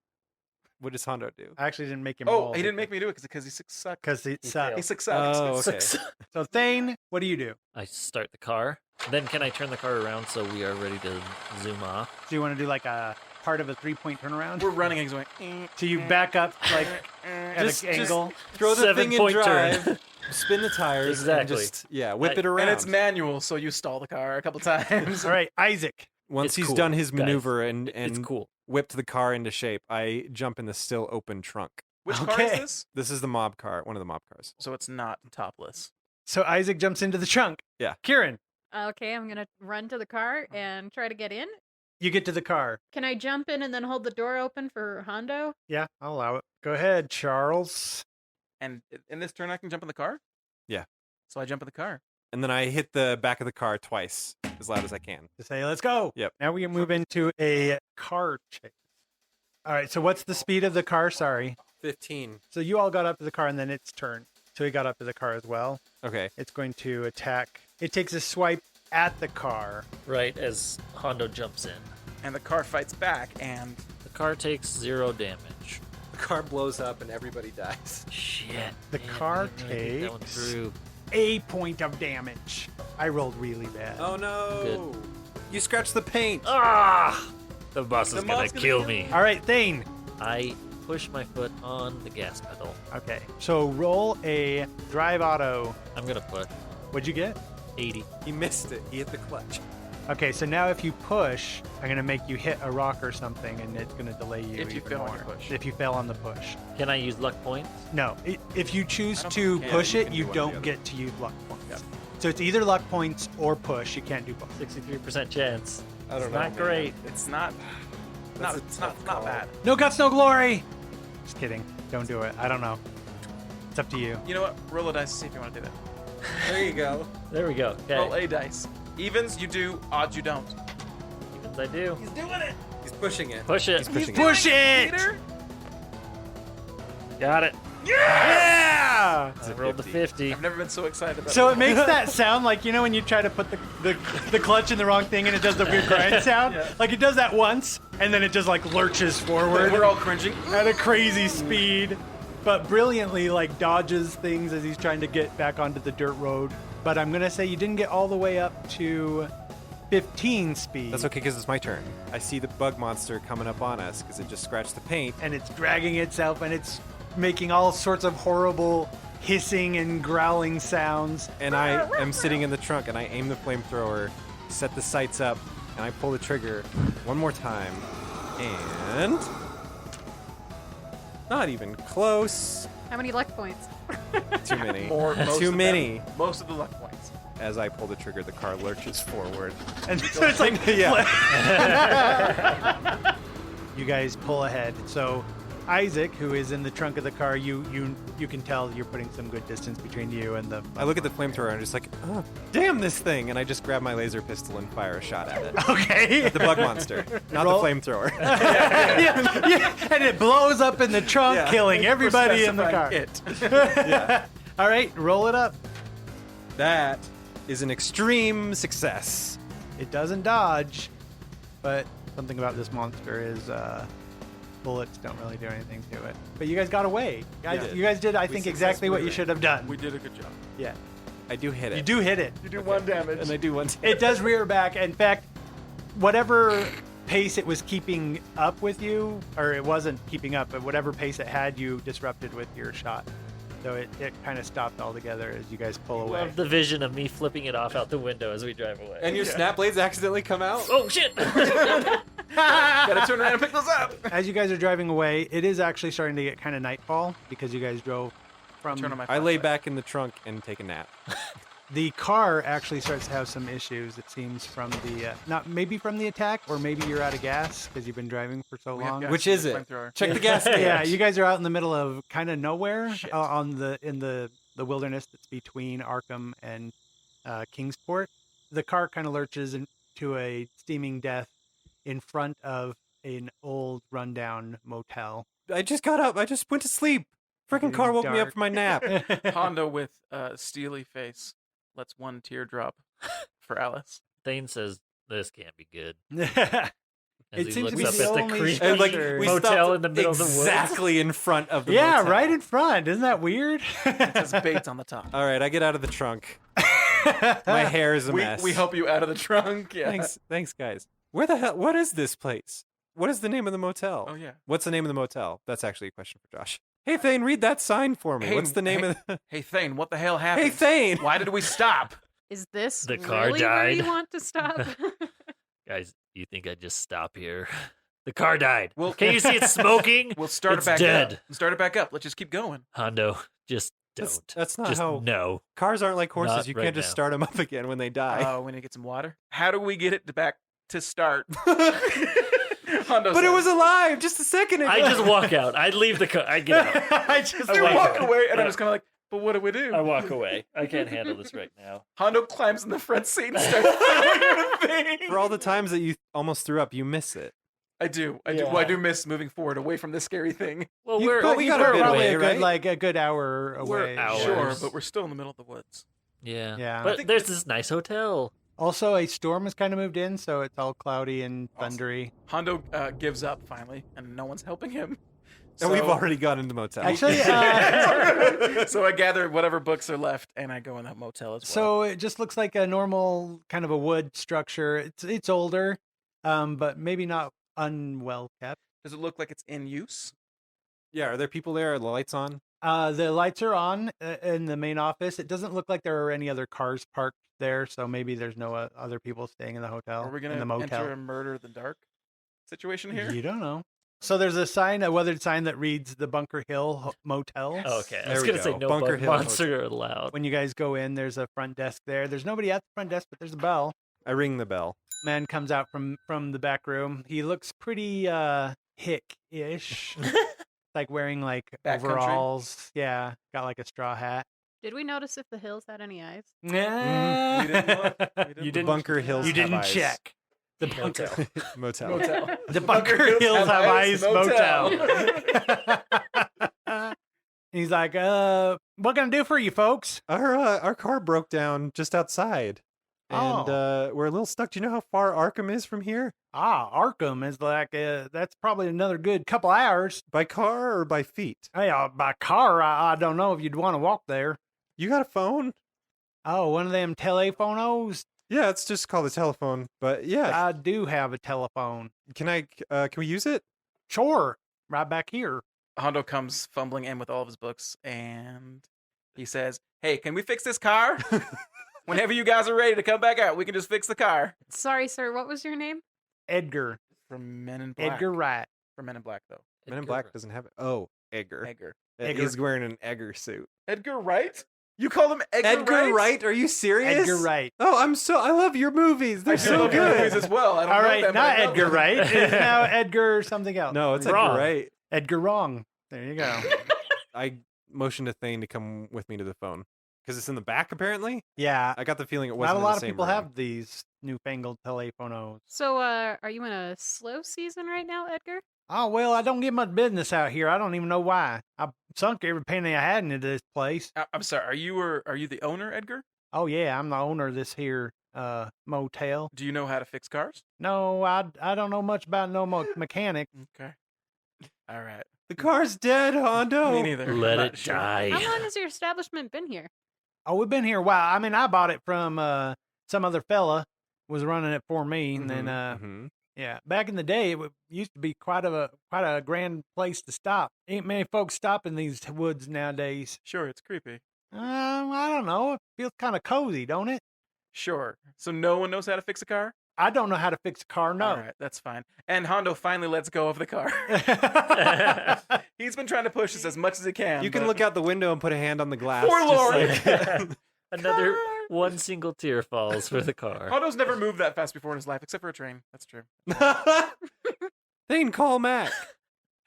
S1: What does Hondo do?
S5: I actually didn't make him
S4: Oh,
S5: roll.
S4: he didn't make me do it because he sucks.
S5: Because it
S2: He
S5: sucks.
S2: failed.
S4: He sucks.
S1: Oh, okay.
S5: So Thane, what do you do?
S2: I start the car. Then can I turn the car around so we are ready to zoom off?
S5: Do you want to do like a part of a 3-point turnaround?
S4: We're running and he's going.
S5: So you back up like at
S1: Just-
S5: an angle.
S1: Throw the thing in
S2: 7-point turn.
S1: drive. Spin the tires.
S2: Exactly.
S1: And just whip it around.
S4: And it's manual, so you stall the car a couple times.
S5: All right, Isaac.
S1: Once
S2: It's
S1: he's
S2: cool,
S1: done his
S2: guys.
S1: maneuver
S2: It's
S1: and
S2: cool.
S1: whipped the car into shape, I jump in the still open trunk.
S4: Which car is
S5: Okay.
S4: this?
S1: This is the mob car, one of the mob cars.
S4: So it's not topless.
S5: So Isaac jumps into the trunk.
S1: Yeah.
S5: Kieran,
S3: Okay, I'm gonna run to the car and try to get in.
S5: you get to the car.
S3: Can I jump in and then hold the door open for Hondo?
S5: Yeah, I'll allow it. Go ahead, Charles.
S4: And in this turn, I can jump in the car?
S1: Yeah.
S4: So I jump in the car.
S1: And then I hit the back of the car twice as loud as I can.
S5: To say, let's go.
S1: Yep.
S5: Now we can move into a car chase. All right, so what's the speed of the car? Sorry.
S1: 15.
S5: So you all got up to the car and then its turn. So he got up to the car as well.
S1: Okay.
S5: It's going to attack. It takes a swipe at the car.
S2: Right as Hondo jumps in.
S4: And the car fights back, and
S2: The car takes 0 damage.
S1: The car blows up and everybody dies.
S2: Shit.
S5: The
S2: man,
S5: car
S2: I didn't really think that one
S5: takes-
S2: through.
S5: A point of damage. I rolled really bad.
S1: Oh no! You scratched the paint.
S2: Ah! The boss
S4: The
S2: is gonna
S4: mob's gonna
S2: kill
S4: kill
S2: me.
S5: All right, Thane.
S2: I push my foot on the gas pedal.
S5: Okay, so roll a drive auto.
S2: I'm gonna push.
S5: What'd you get?
S2: 80.
S1: He missed it. He hit the clutch.
S5: Okay, so now if you push, I'm gonna make you hit a rock or something, and it's gonna delay you
S4: If you
S5: even
S4: fail on
S5: more.
S4: your push.
S5: If you fail on the push,
S2: Can I use luck points?
S5: no. If you choose
S4: I don't
S5: to
S4: think you can.
S5: push
S1: You
S5: it,
S1: can
S5: you
S1: do one or the
S5: don't
S1: other.
S5: get to use luck points.
S4: Yep.
S5: So it's either luck points or push. You can't do both.
S2: 63% chance.
S1: I don't
S2: It's
S1: know,
S2: not
S1: man.
S2: great.
S4: it's not.
S1: That's a
S4: It's not
S1: tough call.
S4: bad.
S5: No guts, no glory. Just kidding. Don't do it. I don't know. It's up to you.
S4: You know what? Roll a dice to see if you want to do that.
S1: There you go.
S2: There we go.
S4: Roll
S2: Okay.
S4: a dice. Evens, you do. Odds, you don't.
S2: Evens I do.
S4: He's doing it.
S1: He's pushing it.
S2: Push it.
S1: He's pushing
S5: Push it.
S4: Peter.
S2: Got it.
S5: Yeah.
S2: I rolled the 50.
S4: I've never been so excited about
S5: So
S4: that.
S5: it makes that sound like, you know, when you try to put the clutch in the wrong thing and it does the weird grind sound?
S4: Yeah.
S5: Like it does that once and then it just like lurches forward
S4: We're all cringing.
S5: at a crazy speed, but brilliantly like dodges things as he's trying to get back onto the dirt road. But I'm going to say you didn't get all the way up to 15 speed.
S1: That's okay because it's my turn. I see the bug monster coming up on us because it just scratched the paint.
S5: And it's dragging itself and it's making all sorts of horrible hissing and growling sounds.
S1: And I am sitting in the trunk and I aim the flamethrower, set the sights up, and I pull the trigger one more time. And not even close.
S3: How many luck points?
S1: Too many.
S4: Most
S1: Too
S4: of
S1: many.
S4: them. Most of the luck points.
S1: As I pull the trigger, the car lurches forward.
S5: And so it's like,
S1: Yeah.
S5: you guys pull ahead. So Isaac, who is in the trunk of the car, you can tell you're putting some good distance between you and the.
S1: I look at the flamethrower and I'm just like, oh, damn this thing. And I just grab my laser pistol and fire a shot at it.
S5: Okay.
S1: The bug monster, not
S5: Roll.
S1: the flamethrower.
S5: yeah, and it blows up in the trunk,
S1: Yeah.
S5: killing everybody in the car.
S4: It.
S5: All right, roll it up.
S1: That is an extreme success.
S5: It doesn't dodge, but something about this monster is bullets don't really do anything to it. But you guys got away.
S1: Yeah.
S5: You guys did, I think, exactly what you
S1: successfully
S5: should have done.
S4: We did a good job.
S5: Yeah,
S1: I do hit it.
S5: you do hit it.
S4: You do one damage.
S1: And I do one.
S5: It does rear back. In fact, whatever pace it was keeping up with you, or it wasn't keeping up, but whatever pace it had, you disrupted with your shot. So it kind of stopped altogether as you guys pull away.
S2: Love the vision of me flipping it off out the window as we drive away.
S1: And your snap blades accidentally come out?
S2: Oh shit!
S4: Gotta turn around and pick those up.
S5: As you guys are driving away, it is actually starting to get kind of nightfall because you guys drove from.
S4: Turn on my
S1: I lay
S4: flashlight.
S1: back in the trunk and take a nap.
S5: The car actually starts to have some issues. It seems from the not maybe from the attack, or maybe you're out of gas because you've been driving for so
S4: We have
S5: long.
S4: gas
S1: Which
S4: in
S1: is
S4: the
S1: it?
S4: flamethrower.
S1: Check the gas gauge.
S5: Yeah, you guys are out in the middle of kind of nowhere
S4: Shit.
S5: in the wilderness that's between Arkham and Kingsport. The car kind of lurches into a steaming death in front of an old rundown motel.
S1: I just got up. I just went to sleep. Freaking
S5: Getting
S1: car woke me up
S5: dark.
S1: from my nap.
S4: Hondo with a steely face lets one teardrop for Alice.
S2: Thane says, "This can't be good." As
S5: It
S2: he
S5: seems to
S2: looks
S5: be
S2: up
S5: the
S2: at the
S5: only
S2: creepy
S1: And like
S5: Sure.
S1: we
S2: motel
S1: stopped
S2: in the middle of the woods.
S1: exactly in front of the
S5: Yeah,
S1: motel.
S5: right in front. Isn't that weird?
S4: It says Bates on the top.
S1: All right, I get out of the trunk. My hair is a mess.
S4: We help you out of the trunk. Yeah.
S1: Thanks, guys. Where the hell? What is this place? What is the name of the motel?
S4: Oh yeah.
S1: What's the name of the motel? That's actually a question for Josh. Hey Thane, read that sign for me.
S4: Hey,
S1: What's the name of the?
S4: Hey Thane, what the hell happened?
S1: Hey Thane.
S4: Why did we stop?
S3: Is this
S2: The car
S3: really where you
S2: died.
S3: want to stop?
S2: Guys, you think I'd just stop here? The car died.
S4: Well-
S2: Can you see it smoking?
S4: We'll start
S2: It's
S4: it back
S2: dead.
S4: up. Start it back up. Let's just keep going.
S2: Hondo, just
S1: That's,
S2: don't.
S1: that's not
S2: Just
S1: how
S2: no.
S1: cars aren't like horses.
S2: Not
S1: You
S2: right
S1: can't just
S2: now.
S1: start them up again when they die.
S4: Oh, we need to get some water. How do we get it back to start? Hondo
S1: But it
S4: says.
S1: was alive just a second ago.
S2: I just walk out. I leave the car. I get out.
S5: I just
S2: I
S4: You
S2: walk
S4: walk
S2: away.
S4: away, and I'm just kind of like, but what do we do?
S2: I walk away. I can't handle this right now.
S4: Hondo climbs in the front seat and starts throwing the thing.
S1: For all the times that you almost threw up, you miss it.
S4: I do.
S2: Yeah.
S4: Well, I do miss moving forward away from this scary thing.
S2: Well,
S1: You-
S2: we're
S1: but we got a
S2: we're
S1: bit
S2: away,
S5: probably
S1: away,
S5: a good
S1: right?
S5: like a good hour away.
S2: We're hours.
S4: Sure, but we're still in the middle of the woods.
S2: Yeah.
S5: Yeah.
S2: But
S4: think-
S2: there's this nice hotel.
S5: Also, a storm has kind of moved in, so it's all cloudy and
S4: Awesome.
S5: thundery.
S4: Hondo gives up finally, and no one's helping him.
S1: And we've
S4: So-
S1: already got into motel.
S5: Actually,
S4: so I gather whatever books are left, and I go in that motel as well.
S5: so it just looks like a normal kind of a wood structure. It's older, but maybe not unwell kept.
S4: Does it look like it's in use?
S1: Yeah, are there people there? Are the lights on?
S5: The lights are on in the main office. It doesn't look like there are any other cars parked there, so maybe there's no other people staying in the hotel.
S4: Are we
S5: in
S4: going
S5: the
S4: to
S5: motel?
S4: enter a murder in the dark situation here?
S5: You don't know. So there's a sign, a weathered sign that reads the Bunker Hill Motel.
S4: Yes.
S2: Oh, okay. I
S1: There
S2: was
S1: we
S2: going to say
S1: go.
S2: no
S1: Bunker
S2: bug
S1: Hill
S2: monster allowed.
S5: When you guys go in, there's a front desk there. There's nobody at the front desk, but there's a bell.
S1: I ring the bell.
S5: Man comes out from the back room. He looks pretty hick-ish. Like wearing like
S4: Backcountry?
S5: overalls. Yeah, got like a straw hat.
S3: Did we notice if the hills had any eyes?
S5: Yeah.
S4: We didn't look. We didn't
S1: The
S4: look.
S1: Mm-hmm. Bunker Hills.
S5: You
S1: have
S5: didn't
S1: eyes.
S5: check. The
S2: Motel.
S1: Motel.
S4: Motel.
S5: The Bunker Hills have eyes motel. He's like, what can I do for you folks?
S1: Our car broke down just outside, and we're a little stuck. Do you know how far Arkham is from here?
S5: Arkham is like, that's probably another good couple hours.
S1: By car or by feet?
S5: Hey, by car, I don't know if you'd want to walk there.
S1: You got a phone?
S5: Oh, one of them telephonos?
S1: Yeah, it's just called a telephone. But yeah,
S5: I do have a telephone.
S1: can we use it?
S5: Sure, right back here.
S4: Hondo comes fumbling in with all of his books, and he says, "Hey, can we fix this car? Whenever you guys are ready to come back out, we can just fix the car."
S3: Sorry, sir. What was your name?
S5: Edgar.
S4: From Men in Black.
S5: Edgar Wright.
S4: From Men in Black, though.
S1: Men in Black doesn't have it. Oh, Edgar.
S4: Edgar.
S5: Edgar.
S1: He's wearing an Edgar suit.
S4: Edgar Wright? You call him Edgar,
S1: Wright? Are you serious?
S5: Edgar Wright.
S1: Oh, I love your movies. They're
S4: I do
S1: so
S4: love your movies
S1: good.
S4: as well. I don't
S5: All
S4: know
S5: right,
S4: them, but
S5: not
S4: I love
S5: Edgar
S4: them.
S5: Wright. It's now Edgar something else.
S1: No, it's
S2: Wrong.
S1: Edgar Wright.
S5: Edgar Wrong. There you go.
S1: I motioned to Thane to come with me to the phone because it's in the back. Apparently,
S5: Yeah.
S1: I got the feeling it
S5: Not
S1: wasn't.
S5: a
S1: in
S5: lot
S1: the
S5: of
S1: same
S5: people
S1: room.
S5: have these newfangled telephonos.
S3: So, are you in a slow season right now, Edgar?
S5: Oh, well, I don't get much business out here. I don't even know why. I sunk every penny I had into this place.
S4: I'm sorry. Are you the owner, Edgar?
S5: Oh, yeah, I'm the owner of this here motel.
S4: Do you know how to fix cars?
S5: No, I don't know much about no mechanic.
S4: Okay. All right.
S1: The car's dead, Hondo.
S4: Me neither.
S2: Let
S4: I'm
S2: it
S4: not sure.
S2: die.
S3: How long has your establishment been here?
S5: Oh, we've been here a while. I mean, I bought it from some other fella was running it for me, and then
S1: Mhm.
S5: Yeah, back in the day, used to be quite a grand place to stop. Ain't many folks stop in these woods nowadays.
S4: Sure, it's creepy.
S5: I don't know. It feels kind of cozy, don't it?
S4: Sure. So no one knows how to fix a car?
S5: I don't know how to fix a car.
S4: All
S5: No.
S4: right, that's fine. And Hondo finally lets go of the car. He's been trying to push us as much as he can.
S1: You can
S4: but-
S1: look out the window and put a hand on the glass.
S4: Poor
S1: just
S4: Lord.
S1: like-
S2: Another
S4: Car.
S2: one single tear falls for the car.
S4: Hondo's never moved that fast before in his life, except for a train. That's true.
S1: Thane, call Mac.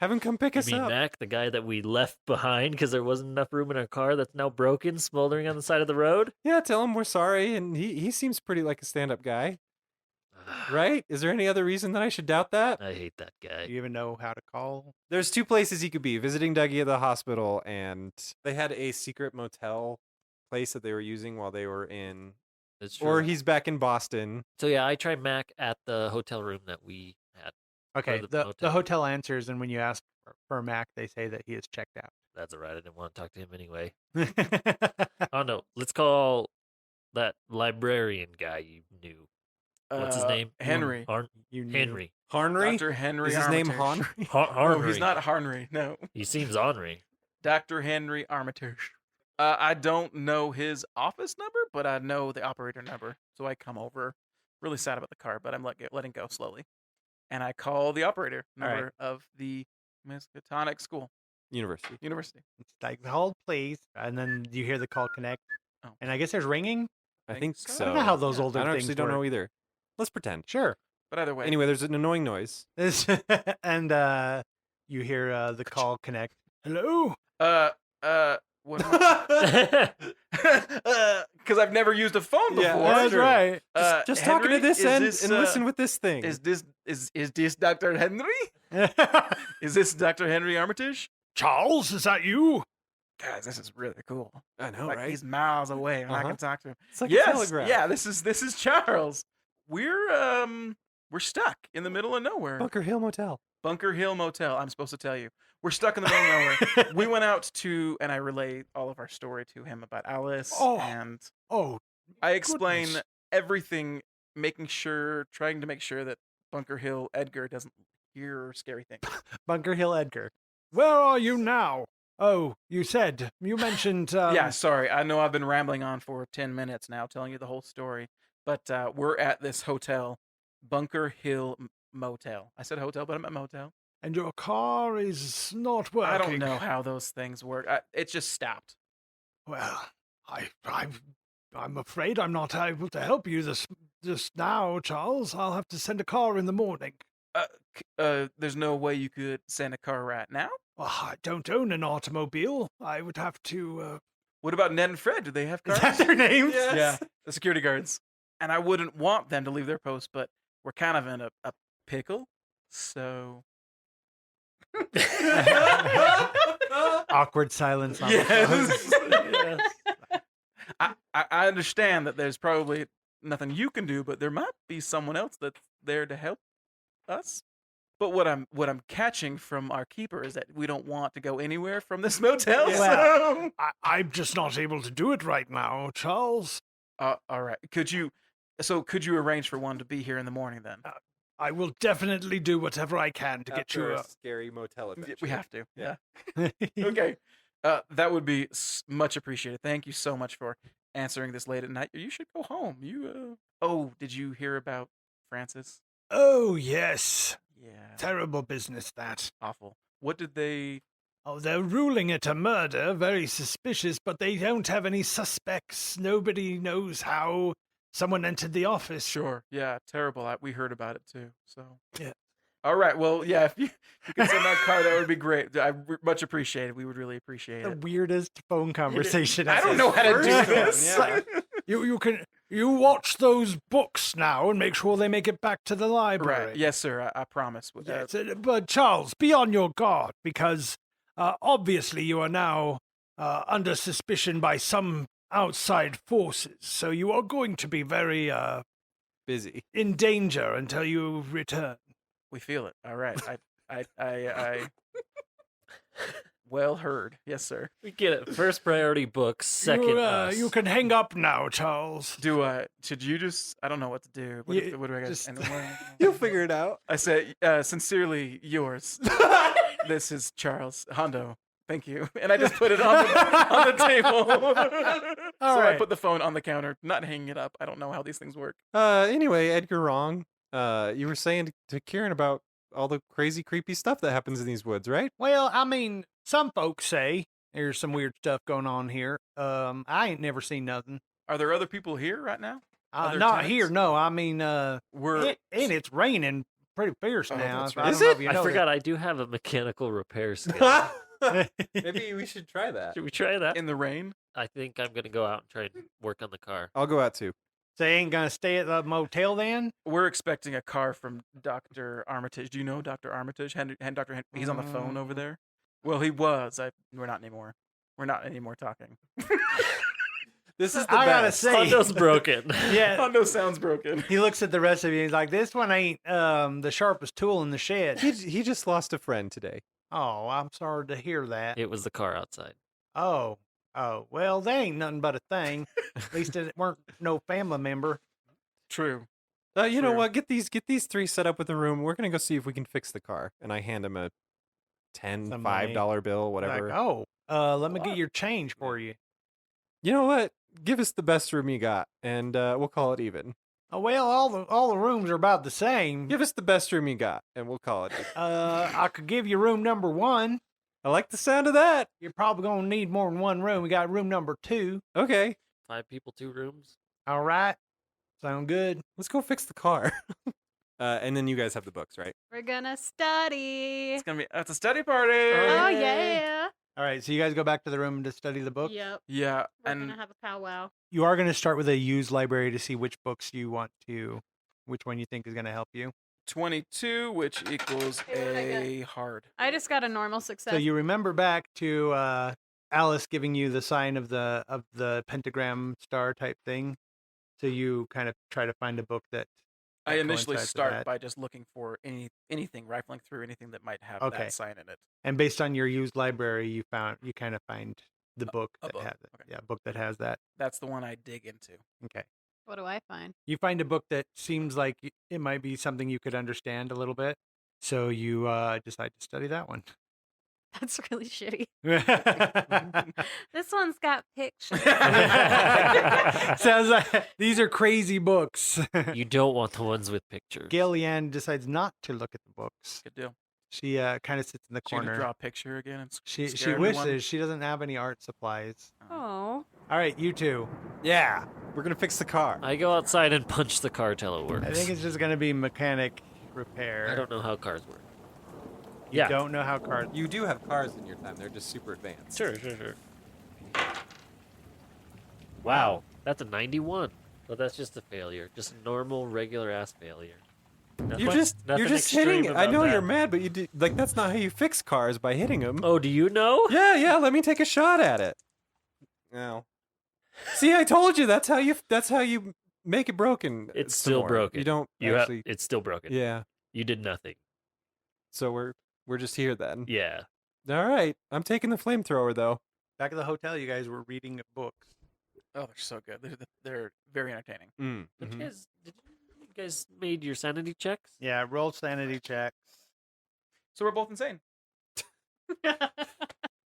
S1: Have him come pick
S2: You
S1: us
S2: mean
S1: up.
S2: Mac, the guy that we left behind because there wasn't enough room in our car that's now broken, smoldering on the side of the road?
S1: Yeah, tell him we're sorry, and he seems pretty like a stand-up guy, right? Is there any other reason that I should doubt that?
S2: I hate that guy.
S5: Do you even know how to call?
S1: There's two places he could be: visiting Dougie at the hospital, and they had a secret motel place that they were using while they were in,
S2: It's true.
S1: or he's back in Boston.
S2: So yeah, I tried Mac at the hotel room that we had.
S5: Okay,
S2: the
S5: the
S2: motel.
S5: hotel answers, and when you ask for Mac, they say that he is checked out.
S2: That's all right. I didn't want to talk to him anyway. Oh no, let's call that librarian guy you knew. What's his name?
S4: Henry.
S5: You knew.
S2: Henry.
S1: Harnry?
S4: Dr. Henry
S1: Is his name
S4: Armitage.
S1: Harnry?
S2: Henry.
S4: No, he's not Harnry. No.
S2: He seems ornery.
S4: Dr. Henry Armitage. I don't know his office number, but I know the operator number. So I come over, really sad about the car, but I'm letting go slowly. And I call the operator
S5: All right.
S4: number of the Miskatonic School
S1: University.
S4: University.
S5: It's like, hold please, and then you hear the call connect,
S4: Oh.
S5: and I guess there's ringing.
S1: I
S4: Think
S1: think
S4: so.
S1: so.
S5: I don't know how those
S4: Yeah.
S5: older
S1: I
S5: things
S1: actually don't know
S5: work.
S1: either. Let's pretend.
S5: Sure.
S4: But either way.
S1: Anyway, there's an annoying noise.
S5: And you hear the call connect. Hello.
S4: What? Because I've never used a phone before.
S1: Yeah,
S5: That's
S1: true.
S5: right.
S1: Just talking to
S4: Henry,
S1: this
S4: is
S1: end
S4: this,
S1: and listen with this thing.
S4: Is this Dr. Henry? Is this Dr. Henry Armitage?
S5: Charles, is that you?
S4: Guys, this is really cool.
S1: I know,
S4: Like
S1: right?
S4: he's miles away, and I
S1: Uh-huh.
S4: can talk to him.
S1: It's like a
S4: Yes,
S1: telegraph.
S4: yeah. This is Charles. We're stuck in the middle of nowhere.
S1: Bunker Hill Motel.
S4: Bunker Hill Motel. I'm supposed to tell you, we're stuck in the middle of nowhere. We went out to, and I relay all of our story to him about Alice,
S5: Oh.
S4: and
S5: Oh,
S4: I explain
S5: goodness.
S4: everything, trying to make sure that Bunker Hill Edgar doesn't hear scary things.
S5: Bunker Hill Edgar. Where are you now? Oh, you mentioned.
S4: Yeah, sorry. I know I've been rambling on for 10 minutes now, telling you the whole story, but we're at this hotel, Bunker Hill Motel. I said hotel, but I meant motel.
S5: And your car is not working.
S4: I don't know how those things work. It just stopped.
S5: Well, I'm afraid I'm not able to help you this now, Charles. I'll have to send a car in the morning.
S4: There's no way you could send a car right now?
S5: Oh, I don't own an automobile. I would have to.
S4: What about Ned and Fred? Do they have
S5: Is
S4: cars?
S5: that their names?
S1: Yes.
S4: Yeah, the security guards. And I wouldn't want them to leave their post, but we're kind of in a pickle, so...
S5: Awkward silence on the
S4: Yes.
S5: phone.
S2: Yes.
S4: I understand that there's probably nothing you can do, but there might be someone else that's there to help us. But what I'm catching from our keeper is that we don't want to go anywhere from this motel.
S5: Well, I'm just not able to do it right now, Charles.
S4: All right. Could you arrange for one to be here in the morning then?
S5: I will definitely do whatever I can to get you
S1: After
S5: a.
S1: a scary motel adventure.
S4: We have to.
S1: Yeah.
S4: Okay. That would be much appreciated. Thank you so much for answering this late at night. You should go home. Oh, did you hear about Francis?
S5: Oh, yes.
S4: Yeah.
S5: Terrible business, that.
S4: Awful. What did they...
S5: Oh, they're ruling it a murder. Very suspicious, but they don't have any suspects. Nobody knows how someone entered the office.
S4: Sure. Yeah, terrible. We heard about it too. So...
S5: Yeah.
S4: All right. Well, yeah, if you could send that car, that would be great. Much appreciated. We would really appreciate
S5: The
S4: it.
S5: weirdest phone conversation.
S4: I
S5: I've
S4: don't know how to
S5: ever
S4: do
S5: heard.
S4: this.
S1: Yeah.
S5: You watch those books now and make sure they make it back to the library.
S4: Right. Yes, sir. I promise.
S5: Yes, but Charles, be on your guard because obviously you are now under suspicion by some outside forces. So you are going to be very
S1: Busy.
S5: in danger until you return.
S4: We feel it. All right. I Well heard. Yes, sir.
S2: We get it. First priority books. Second us.
S5: You can hang up now, Charles.
S4: Should you just? I don't know what to do. What,
S5: Yeah,
S4: what do I got?
S5: just-
S1: You'll figure it out.
S4: I said, sincerely yours. This is Charles Hondo. Thank you. And I just put it on the table.
S5: All
S4: So I
S5: right.
S4: put the phone on the counter, not hanging it up. I don't know how these things work.
S1: Anyway, Edgar Wrong. You were saying to Kieran about all the crazy, creepy stuff that happens in these woods, right?
S5: Well, I mean, some folks say there's some weird stuff going on here. I ain't never seen nothing.
S4: Are there other people here right now? Other
S5: Not
S4: tenants?
S5: here, no. I mean,
S4: We're
S5: and it's raining pretty fierce
S4: Oh,
S5: now.
S4: that's
S5: I
S4: right.
S5: don't
S1: Is
S5: know
S1: it?
S5: if you
S2: I
S5: know
S2: forgot I do have a mechanical repair skill.
S1: Maybe we should try that.
S2: Should we try that?
S4: in the rain.
S2: I think I'm gonna go out and try and work on the car.
S1: I'll go out too.
S5: So they ain't gonna stay at the motel then?
S4: We're expecting a car from Dr. Armitage. Do you know Dr. Armitage? Dr. He's on the phone over there. Well, he was. We're not anymore. We're not anymore talking.
S1: This is the
S5: I gotta
S1: best.
S5: say,
S2: Hondo's broken.
S5: yeah.
S4: Hondo sounds broken.
S5: He looks at the rest of you. And he's like, "This one ain't the sharpest tool in the shed."
S1: He just lost a friend today.
S5: Oh, I'm sorry to hear that.
S2: It was the car outside.
S5: Oh, well, they ain't nothing but a thing. At least it weren't no family member.
S4: True.
S1: You know
S4: True.
S1: what? Get these three set up with the room. We're gonna go see if we can fix the car. And I hand him a $10,
S5: Some money.
S1: $5 bill, whatever.
S5: Like, let me get your change for you.
S1: You know what? Give us the best room you got, and we'll call it even.
S5: Oh, well, all the rooms are about the same.
S1: Give us the best room you got, and we'll call it even.
S5: I could give you room number 1.
S1: I like the sound of that.
S5: You're probably gonna need more than one room. We got room number 2.
S1: Okay,
S2: 5 people, 2 rooms.
S5: All right, sound good.
S1: let's go fix the car. And then you guys have the books, right?
S3: We're gonna study.
S4: It's a study party.
S3: Oh
S5: Yay.
S3: yeah.
S5: All right, so you guys go back to the room to study the book.
S3: Yep.
S4: Yeah,
S3: We're
S4: and
S3: gonna have a powwow.
S5: You are going to start with a used library to see which books you want to, which one you think is going to help you.
S4: 22, which equals
S3: Hey, what did I
S4: a hard.
S3: I just got a normal success.
S5: So you remember back to Alice giving you the sign of the pentagram star type thing. So you kind of try to find a book that.
S4: I
S5: that
S4: initially
S5: coincides with
S4: start
S5: that.
S4: by just looking for anything, rifling through anything that might have
S5: Okay.
S4: that sign in it.
S5: And based on your used library, you kind of find the book
S4: a
S5: that
S4: book,
S5: has it.
S4: okay.
S5: Yeah, a book that has that.
S4: That's the one I dig into.
S5: Okay.
S3: What do I find?
S5: You find a book that seems like it might be something you could understand a little bit. So you decide to study that one.
S3: That's really shitty.
S5: Sounds
S3: This one's got pictures.
S5: like these are crazy books.
S2: You don't want the ones with pictures.
S5: Gillian decides not to look at the books.
S4: Good deal.
S5: She kind of sits in the
S4: She gonna
S5: corner.
S4: draw a picture again and
S5: She
S4: scare
S5: wishes
S4: everyone?
S5: she doesn't have any art supplies.
S3: Oh.
S5: All right, you two.
S1: Yeah, we're gonna fix the car.
S2: I go outside and punch the car till it works.
S5: I think it's just gonna be mechanic repair.
S2: I don't know how cars work.
S5: You
S2: Yeah.
S5: don't know how cars.
S1: You do have cars in your time. They're just super advanced.
S2: Sure. Wow, that's a 91. But that's just a failure. Just a normal, regular ass failure.
S1: You're
S2: Nothing
S1: just
S2: extreme
S1: hitting. I
S2: about
S1: know
S2: that.
S1: you're mad, but you do, like that's not how you fix cars by hitting them.
S2: Oh, do you know?
S1: Yeah. Let me take a shot at it. No. See, I told you that's how you make it broken.
S2: It's
S1: some
S2: still
S1: more.
S2: broken.
S1: You don't
S2: You
S1: actually.
S2: it's still broken.
S1: Yeah.
S2: You did nothing.
S1: So we're just here then.
S2: Yeah.
S1: All right. I'm taking the flamethrower though.
S5: Back at the hotel, you guys were reading books.
S4: Oh, they're so good. They're very entertaining.
S2: But you guys made your sanity checks?
S5: Yeah, roll sanity checks.
S4: So we're both insane.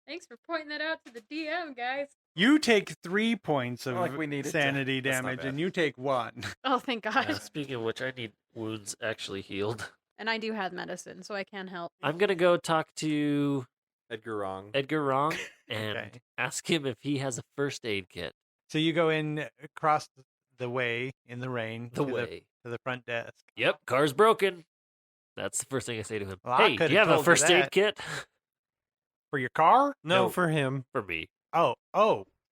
S3: Thanks for pointing that out to the DM, guys.
S5: You take 3 points of
S4: Like we needed to.
S5: sanity
S1: That's not
S5: damage,
S1: bad.
S5: and you take 1.
S3: Oh, thank God.
S2: Speaking of which, I need wounds actually healed.
S3: And I do have medicine, so I can help.
S2: I'm gonna go talk to
S1: Edgar Wrong.
S2: Edgar Wrong and
S5: Okay.
S2: ask him if he has a first aid kit.
S5: So you go in across the way in the rain
S2: The
S5: to
S2: way.
S5: to the front desk.
S2: Yep, car's broken. That's the first thing I say to him.
S5: Well, I
S2: Hey, do
S5: coulda
S2: you have a
S5: told you
S2: first aid
S5: that.
S2: kit?
S5: For your car?
S1: No,
S2: No.
S1: for him.
S2: For me.
S5: Oh,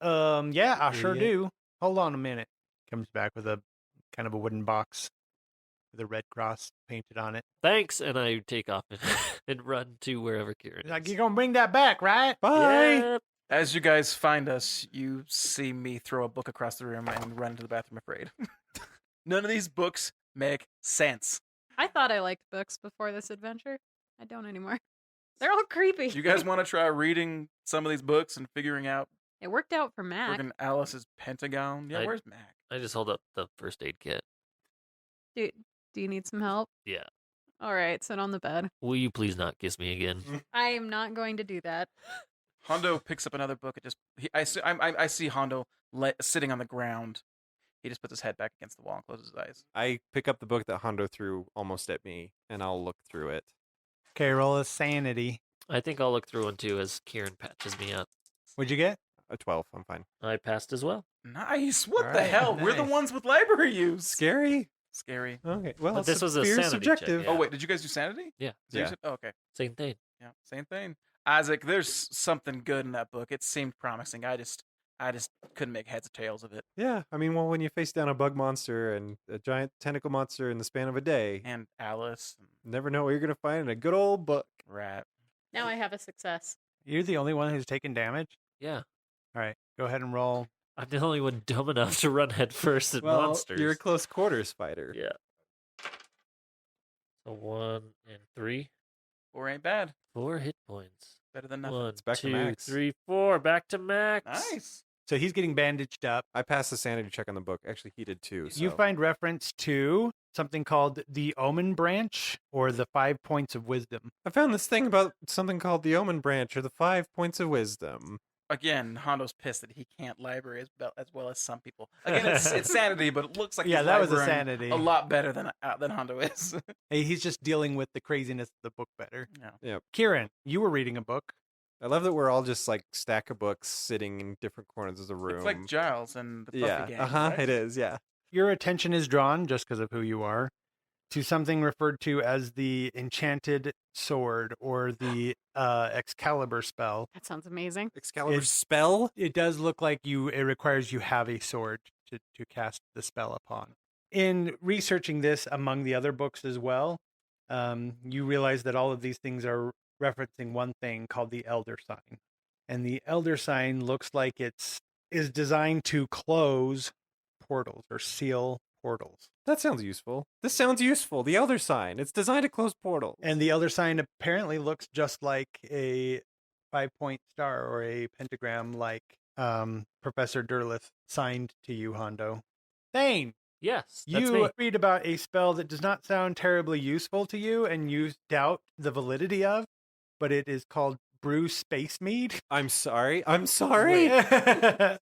S5: yeah, I sure
S1: Idiot.
S5: do. Hold on a minute. Comes back with a kind of a wooden box with a red cross painted on it.
S2: Thanks, and I take off and, and run to wherever Kieran is.
S5: Like, you're gonna bring that back, right?
S1: Bye.
S2: Yep.
S4: As you guys find us, you see me throw a book across the room and run to the bathroom afraid. None of these books make sense.
S3: I thought I liked books before this adventure. I don't anymore. They're all creepy.
S4: Do you guys want to try reading some of these books and figuring out
S3: It worked out for Mac.
S4: friggin' Alice's pentagon? Yeah,
S2: I-
S4: where's Mac?
S2: I just hold up the first aid kit.
S3: Do you need some help?
S2: Yeah.
S3: All right, sit on the bed.
S2: Will you please not kiss me again?
S3: I am not going to do that.
S4: Hondo picks up another book. I see Hondo sitting on the ground. He just puts his head back against the wall and closes his eyes.
S1: I pick up the book that Hondo threw almost at me, and I'll look through it.
S5: Okay, roll a sanity.
S2: I think I'll look through one too as Kieran patches me up.
S5: What'd you get?
S1: A 12, I'm fine.
S2: I passed as well.
S4: Nice. What
S5: All
S4: the
S5: right,
S4: hell? We're the
S5: nice.
S4: ones with library use.
S1: Scary?
S4: Scary.
S1: Okay, well,
S2: But this was a
S1: fear is
S2: sanity check,
S1: subjective.
S2: yeah.
S4: Oh wait, did you guys do sanity?
S2: Yeah.
S4: So you
S1: Yeah.
S4: said- oh, okay.
S2: Same thing.
S4: Yeah, same thing. Isaac, there's something good in that book. It seemed promising. I just couldn't make heads or tails of it.
S1: Yeah, I mean, well, when you face down a bug monster and a giant tentacle monster in the span of a day,
S4: And Alice and
S1: never know what you're going to find in a good old book.
S4: Rat.
S3: Now I have a success.
S5: You're the only one who's taken damage?
S2: Yeah.
S5: All right, go ahead and roll.
S2: I'm the only one dumb enough to run headfirst at monsters.
S1: You're a close quarters fighter.
S2: Yeah. So 1 and 3.
S4: 4 ain't bad.
S2: 4 hit points.
S4: Better than nothing.
S2: 1,
S1: back to
S2: 2,
S1: max.
S2: 3, 4. Back to max.
S4: Nice.
S5: So he's getting bandaged up.
S1: I passed the sanity check on the book. Actually, he did too.
S5: You
S1: so-
S5: find reference to something called the Omen Branch or the 5 Points of Wisdom.
S1: I found this thing about something called the Omen Branch or the 5 Points of Wisdom.
S4: Again, Hondo's pissed that he can't library as well as some people. Again, it's sanity, but it looks like
S5: Yeah,
S4: he's
S5: that was a
S4: librarying
S5: sanity.
S4: a lot better than Hondo is.
S5: Hey, he's just dealing with the craziness of the book better.
S4: Yeah.
S5: Kieran, you were reading a book.
S1: I love that we're all just like stack of books sitting in different corners of the room.
S4: It's like Giles and the Buffy
S1: yeah,
S4: gang.
S1: uh-huh,
S4: right?
S1: it is, yeah.
S5: Your attention is drawn, just because of who you are, to something referred to as the Enchanted Sword or the Excalibur spell.
S3: That sounds amazing.
S1: Excalibur
S5: It's-
S1: spell?
S5: It does look like it requires you have a sword to cast the spell upon. In researching this among the other books as well, you realize that all of these things are referencing one thing called the Elder Sign. And the Elder Sign looks like is designed to close portals or seal portals.
S1: That sounds useful. This sounds useful. The Elder Sign. It's designed to close portals.
S5: And the Elder Sign apparently looks just like a 5-point star or a pentagram like Professor Derleth signed to you, Hondo. Thane,
S2: Yes, that's
S5: you
S2: me.
S5: read about a spell that does not sound terribly useful to you and you doubt the validity of, but it is called Brew Space Mead.
S1: I'm sorry. I'm sorry.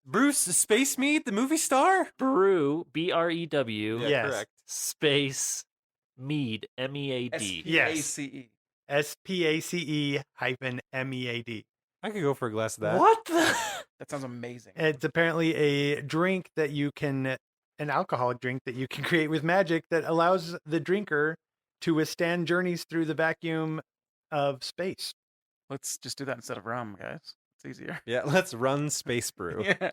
S1: Bruce Space Mead, the movie star?
S2: Brew, BREW,
S1: Yeah,
S5: Yes.
S1: correct.
S2: space, mead, MEAD.
S5: Yes.
S4: SPACE.
S5: SPACE-MEAD.
S1: I could go for a glass of that.
S2: What the?
S4: That sounds amazing.
S5: It's apparently a drink that an alcoholic drink that you can create with magic that allows the drinker to withstand journeys through the vacuum of space.
S4: Let's just do that instead of rum, guys. It's easier.
S1: Yeah, let's run Space Brew.
S4: Yeah.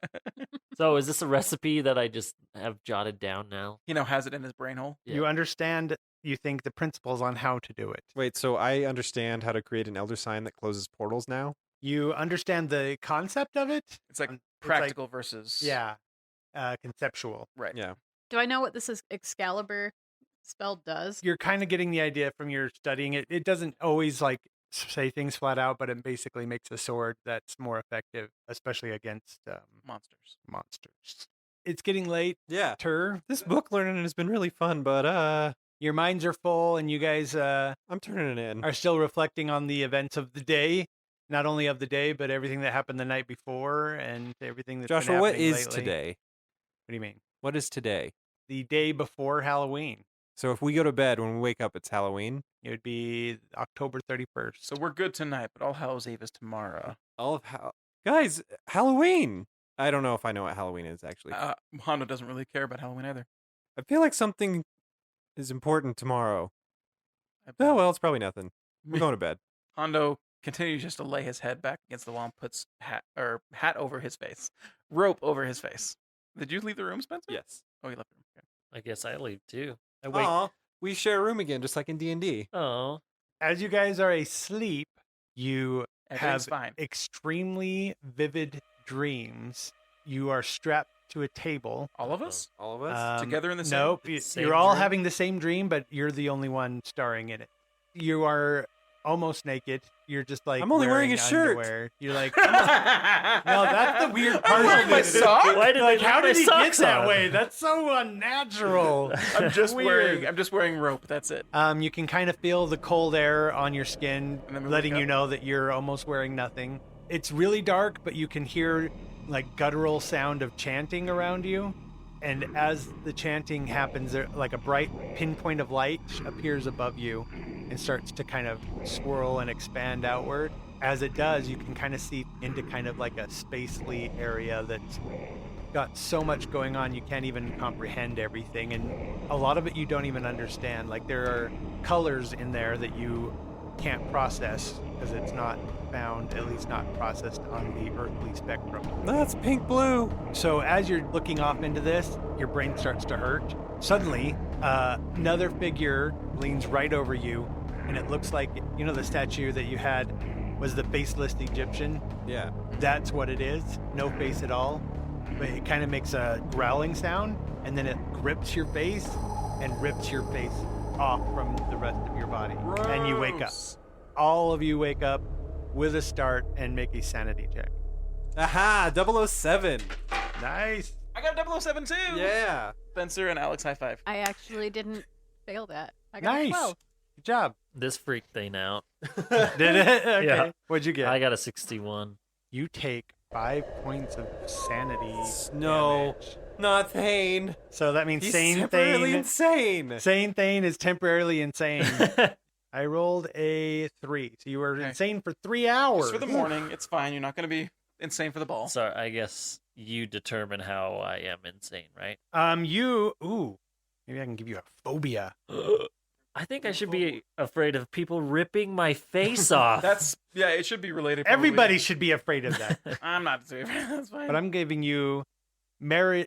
S2: So is this a recipe that I just have jotted down now?
S4: He now has it in his brain hole.
S2: Yeah.
S5: You understand, you think, the principles on how to do it.
S1: Wait, so I understand how to create an Elder Sign that closes portals now?
S5: You understand the concept of it?
S4: It's like
S5: It's like-
S4: practical versus
S5: conceptual.
S4: right.
S1: Yeah.
S3: Do I know what this is Excalibur spell does?
S5: You're kind of getting the idea from your studying it. It doesn't always like say things flat out, but it basically makes a sword that's more effective, especially against
S4: Monsters.
S5: monsters. It's getting late,
S1: Yeah.
S5: Tur.
S1: This book learning has been really fun, but
S5: Your minds are full, and you guys
S1: I'm turning it in.
S5: are still reflecting on the events of the day. Not only of the day, but everything that happened the night before and everything that's been
S1: Joshua, what
S5: happening
S1: is
S5: lately.
S1: today?
S5: What do you mean?
S1: What is today?
S5: The day before Halloween.
S1: So if we go to bed when we wake up, it's Halloween.
S5: It would be October 31st.
S4: So we're good tonight, but All Hallows Eve is tomorrow.
S1: All of guys, Halloween. I don't know if I know what Halloween is actually.
S4: Hondo doesn't really care about Halloween either.
S1: I feel like something is important tomorrow.
S4: I
S1: Oh well, it's probably nothing. We're going to bed.
S4: Hondo continues just to lay his head back against the wall and puts hat over his face, rope over his face. Did you leave the room, Spencer?
S1: Yes.
S4: Oh, you left the room. Okay.
S2: I guess I leave too.
S5: Wait,
S1: Aw, we share a room again, just like in D&D.
S2: Oh,
S5: as you guys are asleep, you
S4: Everything's
S5: have
S4: fine.
S5: extremely vivid dreams. You are strapped to a table.
S4: All of us
S1: All of us.
S4: together in the same.
S5: Nope,
S2: Same
S5: you're all
S2: dream?
S5: having the same dream, but you're the only one starring in it. You are almost naked. You're just like
S1: I'm only wearing a shirt.
S5: underwear. You're like, no, that's the weird part.
S4: wearing my sock?
S2: Why did
S5: Like,
S2: they
S5: how
S2: leave
S5: did he
S2: my
S5: get
S2: socks
S5: that
S2: on?
S5: way? That's so unnatural.
S4: I'm just
S5: Weird.
S4: wearing rope. That's it.
S5: You can kind of feel the cold air on your skin,
S4: And then we
S5: letting
S4: wake
S5: you
S4: up?
S5: know that you're almost wearing nothing. It's really dark, but you can hear like guttural sound of chanting around you. And as the chanting happens, there, like a bright pinpoint of light appears above you and starts to kind of swirl and expand outward. As it does, you can kind of see into kind of like a spacely area that's got so much going on you can't even comprehend everything, and a lot of it you don't even understand. Like there are colors in there that you can't process because it's not found, at least not processed on the earthly spectrum.
S1: That's pink blue.
S5: So as you're looking off into this, your brain starts to hurt. Suddenly, another figure leans right over you, and it looks like, you know, the statue that you had was the faceless Egyptian.
S1: Yeah.
S5: That's what it is. No face at all. But it kind of makes a growling sound, and then it grips your face and rips your face off from the rest of your body. And you wake up.
S4: Gross.
S5: All of you wake up with a start and make a sanity check.
S1: Aha, 007.
S5: Nice.
S4: I got 007 too.
S1: Yeah.
S4: Spencer and Alex, high five.
S3: I actually didn't fail that. I got a
S5: Nice.
S3: 12.
S5: Good job.
S2: This freaked thing out.
S5: Did it? Okay.
S2: Yeah.
S5: What'd you get?
S2: I got a 61.
S5: You take 5 points of sanity.
S1: No.
S5: damage.
S1: Not Thane.
S5: So that means
S1: He's
S5: Sane
S1: temporarily
S5: Thane.
S1: insane.
S5: Sane Thane is temporarily insane. I rolled a 3. So you were
S4: Okay.
S5: insane for 3 hours.
S4: Just for the morning, it's fine. You're not going to be insane for the ball.
S2: So I guess you determine how I am insane, right?
S5: Maybe I can give you a phobia.
S2: I think I should be afraid of people ripping my face off.
S4: Yeah, it should be related. probably.
S5: Everybody should be afraid of that.
S4: I'm not too. That's fine.
S5: But I'm giving you maranthophobia.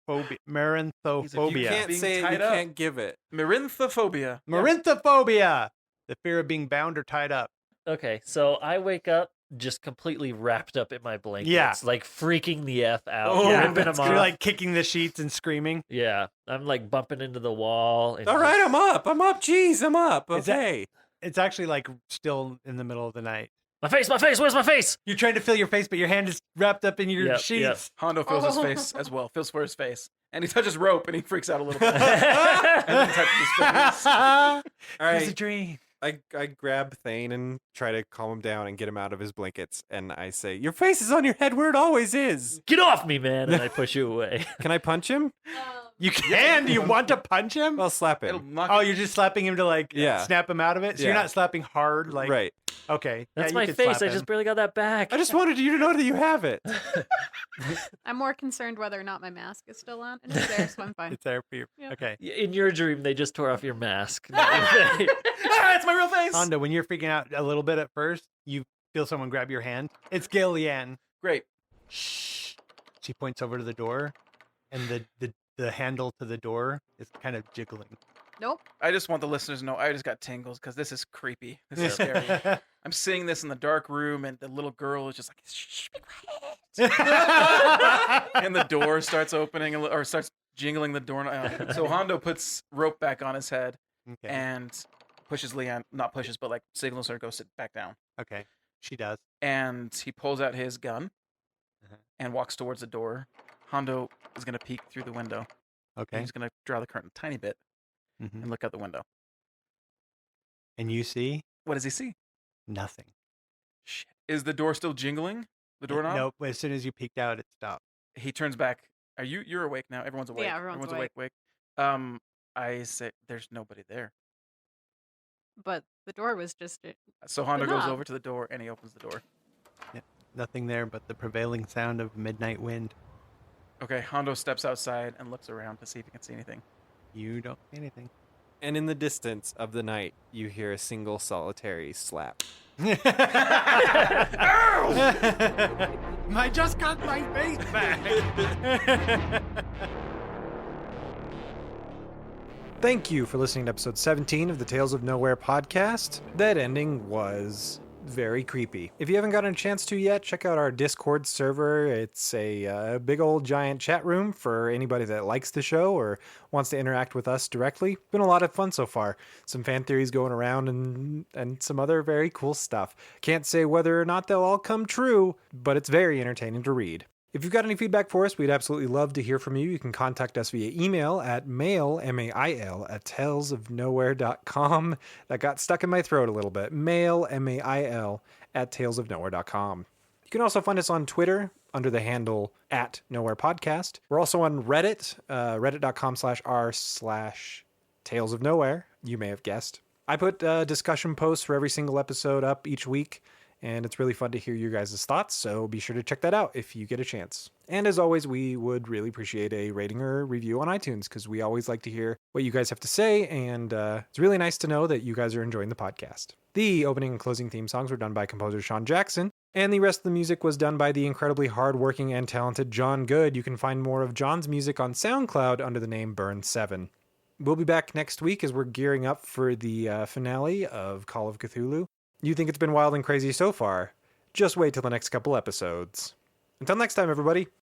S1: You
S4: Maranthophobia.
S1: can't
S4: Being
S1: say it, you
S4: tied up.
S1: can't give it.
S4: Maranthophobia.
S5: Maranthophobia. The fear of being bound or tied up.
S2: Okay, so I wake up just completely wrapped up in my blankets,
S5: Yeah.
S2: like freaking the F out,
S4: Oh,
S2: ripping
S4: that's
S2: them
S5: You're
S2: off.
S5: like kicking the sheets and screaming.
S2: Yeah, I'm like bumping into the wall. And
S1: All right,
S2: just-
S1: I'm up. I'm up. Jeez, I'm up.
S5: Is that-
S1: Okay.
S5: It's actually like still in the middle of the night.
S2: My face, where's my face?
S5: You're trying to feel your face, but your hand is wrapped up in your
S2: Yep,
S5: sheets.
S2: yep.
S4: Hondo feels his
S3: Oh.
S4: face as well. Feels for his face, and he touches rope, and he freaks out a little bit, and
S2: That's
S4: then touches his face.
S1: All
S5: It's a
S1: right.
S5: dream.
S1: I grab Thane and try to calm him down and get him out of his blankets. And I say, "Your face is on your head where it always is."
S2: Get off me, man! And I push you away.
S1: Can I punch him?
S5: You can. Do you want to punch him?
S1: I'll slap
S4: It'll
S1: him.
S4: knock
S5: Oh,
S4: him-
S5: you're just slapping him to like
S1: Yeah.
S5: snap him out of it. So you're
S1: Yeah.
S5: not slapping hard, like
S1: Right.
S5: okay.
S2: That's
S5: yeah,
S2: my
S5: you could
S2: face.
S5: slap
S2: I
S5: him.
S2: just barely got that back.
S1: I just wanted you to know that you have it.
S3: I'm more concerned whether or not my mask is still on. And it's there, so I'm fine.
S5: It's there for you.
S3: Yeah.
S5: Okay.
S2: In your dream, they just tore off your mask. not your face.
S4: Ah, it's my real face.
S5: Hondo, when you're freaking out a little bit at first, you feel someone grab your hand. It's Gail Leanne.
S4: Great.
S5: Shh. She points over to the door, and the handle to the door is kind of jiggling.
S3: Nope.
S4: I just want the listeners to know I just got tingles because this is creepy. This is scary. I'm seeing this in the dark room, and the little girl is just like, "Shh, be quiet." And the door starts opening or starts jingling the door. So Hondo puts rope back on his head
S5: Okay.
S4: and pushes Leanne, not pushes, but like signals her to go sit back down.
S5: Okay. She does.
S4: And he pulls out his gun
S5: Uh-huh.
S4: and walks towards the door. Hondo is going to peek through the window.
S5: Okay.
S4: He's going to draw the curtain a tiny bit
S5: Mhm.
S4: and look out the window.
S5: And you see
S4: What does he see?
S5: nothing.
S4: Shit. Is the door still jingling? The doorknob?
S5: Nope. As soon as you peeked out, it stopped.
S4: He turns back. You're awake now? Everyone's awake.
S3: Yeah, everyone's
S4: awake. I say there's nobody there.
S3: But the door was just.
S4: So Hondo goes
S3: knob.
S4: over to the door and he opens the door.
S5: Nothing there but the prevailing sound of midnight wind.
S4: Okay, Hondo steps outside and looks around to see if he can see anything.
S5: You don't see anything.
S1: And in the distance of the night, you hear a single solitary slap.
S5: I just got my face back.
S1: Thank you for listening to episode 17 of the Tales of Nowhere podcast. That ending was very creepy. If you haven't gotten a chance to yet, check out our Discord server. It's a big old giant chat room for anybody that likes the show or wants to interact with us directly. Been a lot of fun so far. Some fan theories going around and some other very cool stuff. Can't say whether or not they'll all come true, but it's very entertaining to read. If you've got any feedback for us, we'd absolutely love to hear from you. You can contact us via email at mail, M-A-I-L, at talesofnowhere.com. That got stuck in my throat a little bit. Mail, M-A-I-L, at talesofnowhere.com. You can also find us on Twitter under the handle at Nowhere Podcast. We're also on Reddit, reddit.com/r/Tales of Nowhere. You may have guessed. I put discussion posts for every single episode up each week, and it's really fun to hear your guys' thoughts, so be sure to check that out if you get a chance. And as always, we would really appreciate a rating or review on iTunes, because we always like to hear what you guys have to say, and it's really nice to know that you guys are enjoying the podcast. The opening and closing theme songs were done by composer Sean Jackson, and the rest of the music was done by the incredibly hardworking and talented John Good. You can find more of John's music on SoundCloud under the name Burn7. We'll be back next week as we're gearing up for the finale of Call of Cthulhu. You think it's been wild and crazy so far? Just wait till the next couple episodes. Until next time, everybody.